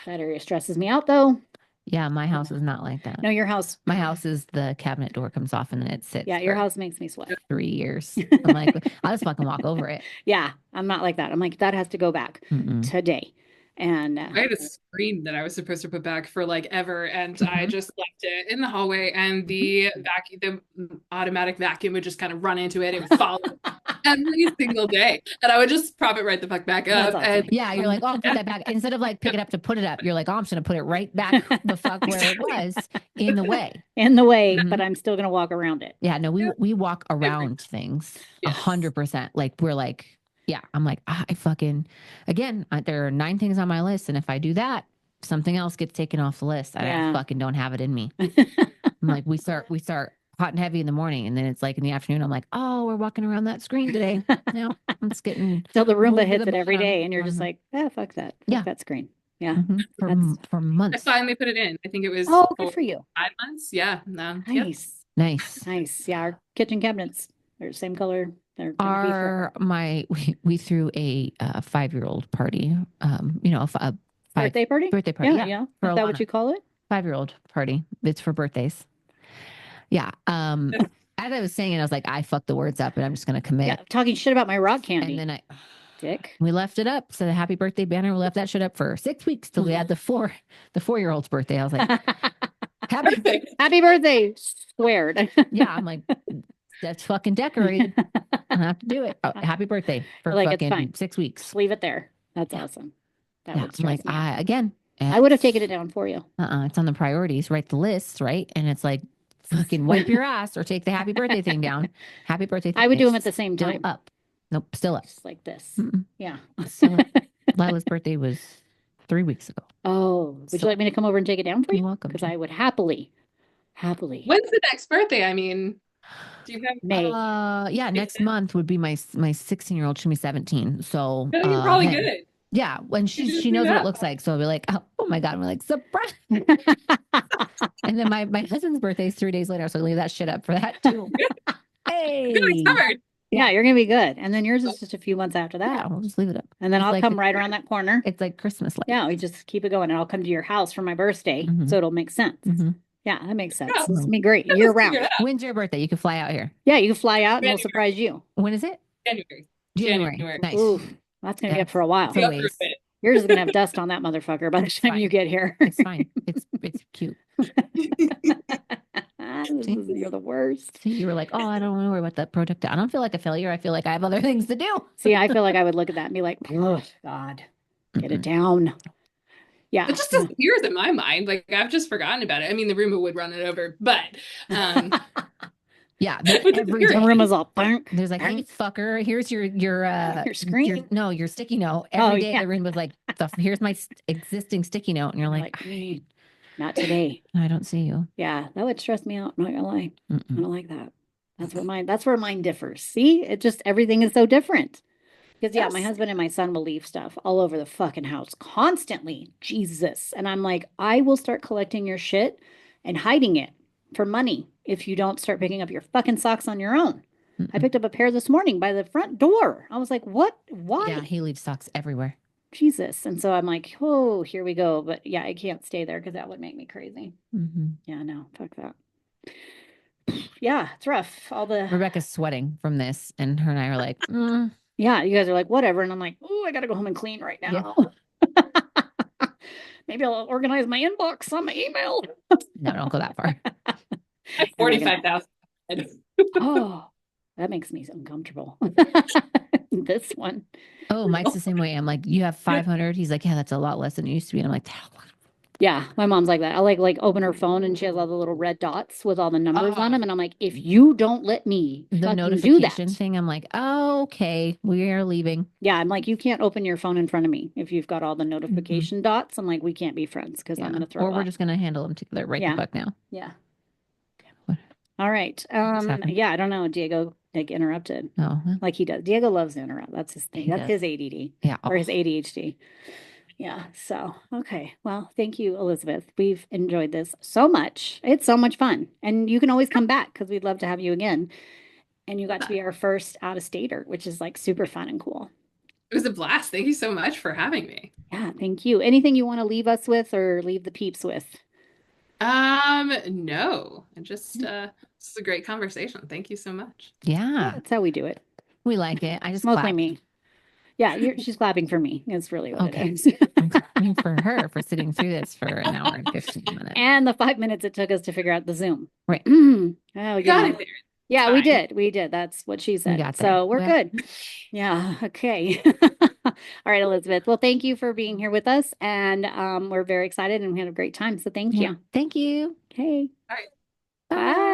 That area stresses me out though. Yeah, my house is not like that. No, your house. My house is the cabinet door comes off and then it sits. Yeah, your house makes me sweat. 3 years. I'm like, I'll just fucking walk over it. Yeah, I'm not like that. I'm like, that has to go back today. And I had a screen that I was supposed to put back for like ever, and I Mhm. just left it in the hallway, and the automatic vacuum would just kind of run into it. It would follow every single day, and I would just prop it right the fuck back that's up. And awesome. Yeah, you're like, oh, I'll put that back. Instead of like pick it up to put it up, you're like, oh, I'm just gonna put it right back the fuck where it exactly. was in the way. In the way, Mhm. but I'm still gonna walk around it. Yeah, no, Yeah, we walk different. around things Yes. 100%. Like we're like, yeah, I'm like, I fucking, again, there are 9 things on my list, and if I do that, something else gets taken off the list. I Yeah. fucking don't have it in me. I'm like, we start hot and heavy in the morning, and then it's like in the afternoon, I'm like, oh, we're walking around that screen today. No, it's getting So the Roomba moved to hits the it every bottom. day, and you're just Mhm. like, ah, fuck that. Fuck Yeah. that screen. Yeah. For That's I months. finally put it in. I think it was oh, good for for you. 5 months. Yeah. No. Yep. Nice. Nice. Nice. Yeah, our kitchen cabinets are the same color. They're gonna be for We threw a 5-year-old party. A five birthday party. birthday party. Yeah, Yeah, yeah. for Is that what Alana. you call it? 5-year-old party. It's for birthdays. Yeah. As I was saying it, I was like, I fucked the words up, and I'm just gonna Yeah, commit. talking shit about my rock candy. And then Dick. we left it up. So the happy birthday banner, we left that shit up for 6 weeks till we had the 4-year-old's birthday. I was like, happy. Perfect. Happy birthday, squared. Yeah, I'm like, that's fucking decorated. I have to do it. Oh, happy birthday for Like, it's fucking fine. 6 weeks. Just leave it there. That's Yeah. awesome. That Yeah, would I'm like, stress me out. again, I would have taken it down for you. it's on the priorities, write the list, right? And it's like, fucking wipe your ass or take the happy birthday thing down. Happy birthday thing. I would do them It's at the same still time. up. Nope, still up. Just like this. Mm-mm. Yeah. It's still up. Lila's birthday was 3 weeks ago. Oh, would you So- like me to come over and take it down for You're you? welcome Because to. I would happily. When's the next birthday? I mean, do you have? May. Yeah, next month would be my 16-year-old. She'll be 17. So No, you're probably hey, good. yeah, when You just she do knows what it that. looks like. So I'll be like, oh my God. And we're like, surprise. And then my husband's birthday is 3 days later. So I'll leave that shit up for that too. Good, it's Hey. covered. Yeah, you're gonna be good. And then yours is just a few months after Yeah, that. we'll just leave it up. And then It's I'll like come right around that corner. It's like Christmas lights. Yeah, we just keep it going, and I'll come to your house for my birthday, Mhm. so it'll make sense. Mhm. Yeah, that makes sense. Yeah. This is gonna be great Let's year figure round. it out. When's your birthday? You can fly out here. Yeah, you can fly out, and we'll January. surprise you. When is it? January. January. Nice. Ooh, that's gonna be Yeah. up for a while. It's a Go through ways. it. Yours is gonna have dust on that motherfucker by the time fine. you get here. It's fine. It's cute. You're the worst. See, you were like, oh, I don't want to worry about that project. I don't feel like a failure. I feel like I have other things to do. See, I feel like I would look at that and be like, oh God, get it down. Yeah. It just disappears in my mind. Like I've just forgotten about it. I mean, the Roomba would run it over, but Yeah, Which is every The great. day. room is all bunk. There's like, hey, fucker, here's your screen? your sticky note. Oh, Every day yeah. the room was like, here's my existing sticky note. And you're like, Like, not today. I don't see you. Yeah, that would stress me out. I'm not gonna lie. I Mm-mm. don't like that. That's where mine differs. See, it just everything is so different. Because yeah, my Yes. husband and my son will leave stuff all over the fucking house constantly. Jesus. And I'm like, I will start collecting your shit and hiding it for money if you don't start picking up your fucking socks on your own. I Mm-mm. picked up a pair this morning by the front door. I was like, what? Why? Yeah, he leaves socks everywhere. Jesus. And so I'm like, oh, here we go. But yeah, I can't stay there because that would make me crazy. Mm-hmm. Yeah, no, fuck that. Yeah, it's rough. All the Rebecca's sweating from this, and her and I are like, yeah, you guys are like, whatever. And I'm like, oh, I gotta go home and clean right now. Maybe I'll organize my inbox on my email. no, don't go that far. At 45,000. Oh, that makes me uncomfortable. This one. Oh, Mike's the same way. I'm like, you have 500. He's like, yeah, that's a lot less than it used to be. And I'm like, Yeah, my mom's like that. I like open her phone and she has all the little red dots with all the numbers on Oh. them. And I'm like, if you don't let me the fucking do notification that. thing. I'm like, oh, okay, we are leaving. Yeah, I'm like, you can't open your phone in front of me if you've got all the notification dots. I'm like, we can't be friends because I'm Yeah. gonna throw Or we're up. just gonna handle them together right Yeah. the fuck now. Yeah. What? All right. happened? Yeah, I don't know. Diego like interrupted Oh, well, like he does. Diego loves to interrupt. That's his thing. He That's does. his ADD yeah. or his ADHD. Yeah. So, okay. Well, thank you, Elizabeth. We've enjoyed this so much. It's so much fun. And you can always come back because we'd love to have you again. And you got to be our first out of stater, which is like super fun and cool. It was a blast. Thank you so much for having me. Yeah. Thank you. Anything you want to leave us with or leave the peeps with? No. I just this is a great conversation. Thank you so much. Yeah, That's how we do it. we like it. I just Mostly clap. me. Yeah. She's clapping for me. It's really what Okay. it is. mean, for her, for sitting through this for an hour and 15 minutes. And the 5 minutes it took us to figure out the Zoom. Right. Oh, We got it there. Yeah, Fine. we did. We did. That's what she said. got So there. we're Well- good. Yeah. Okay. All right, Elizabeth. Well, thank you for being here with us. And we're very excited and we had a great time. So thank Yeah. you. Thank you. Okay. All right. Bye.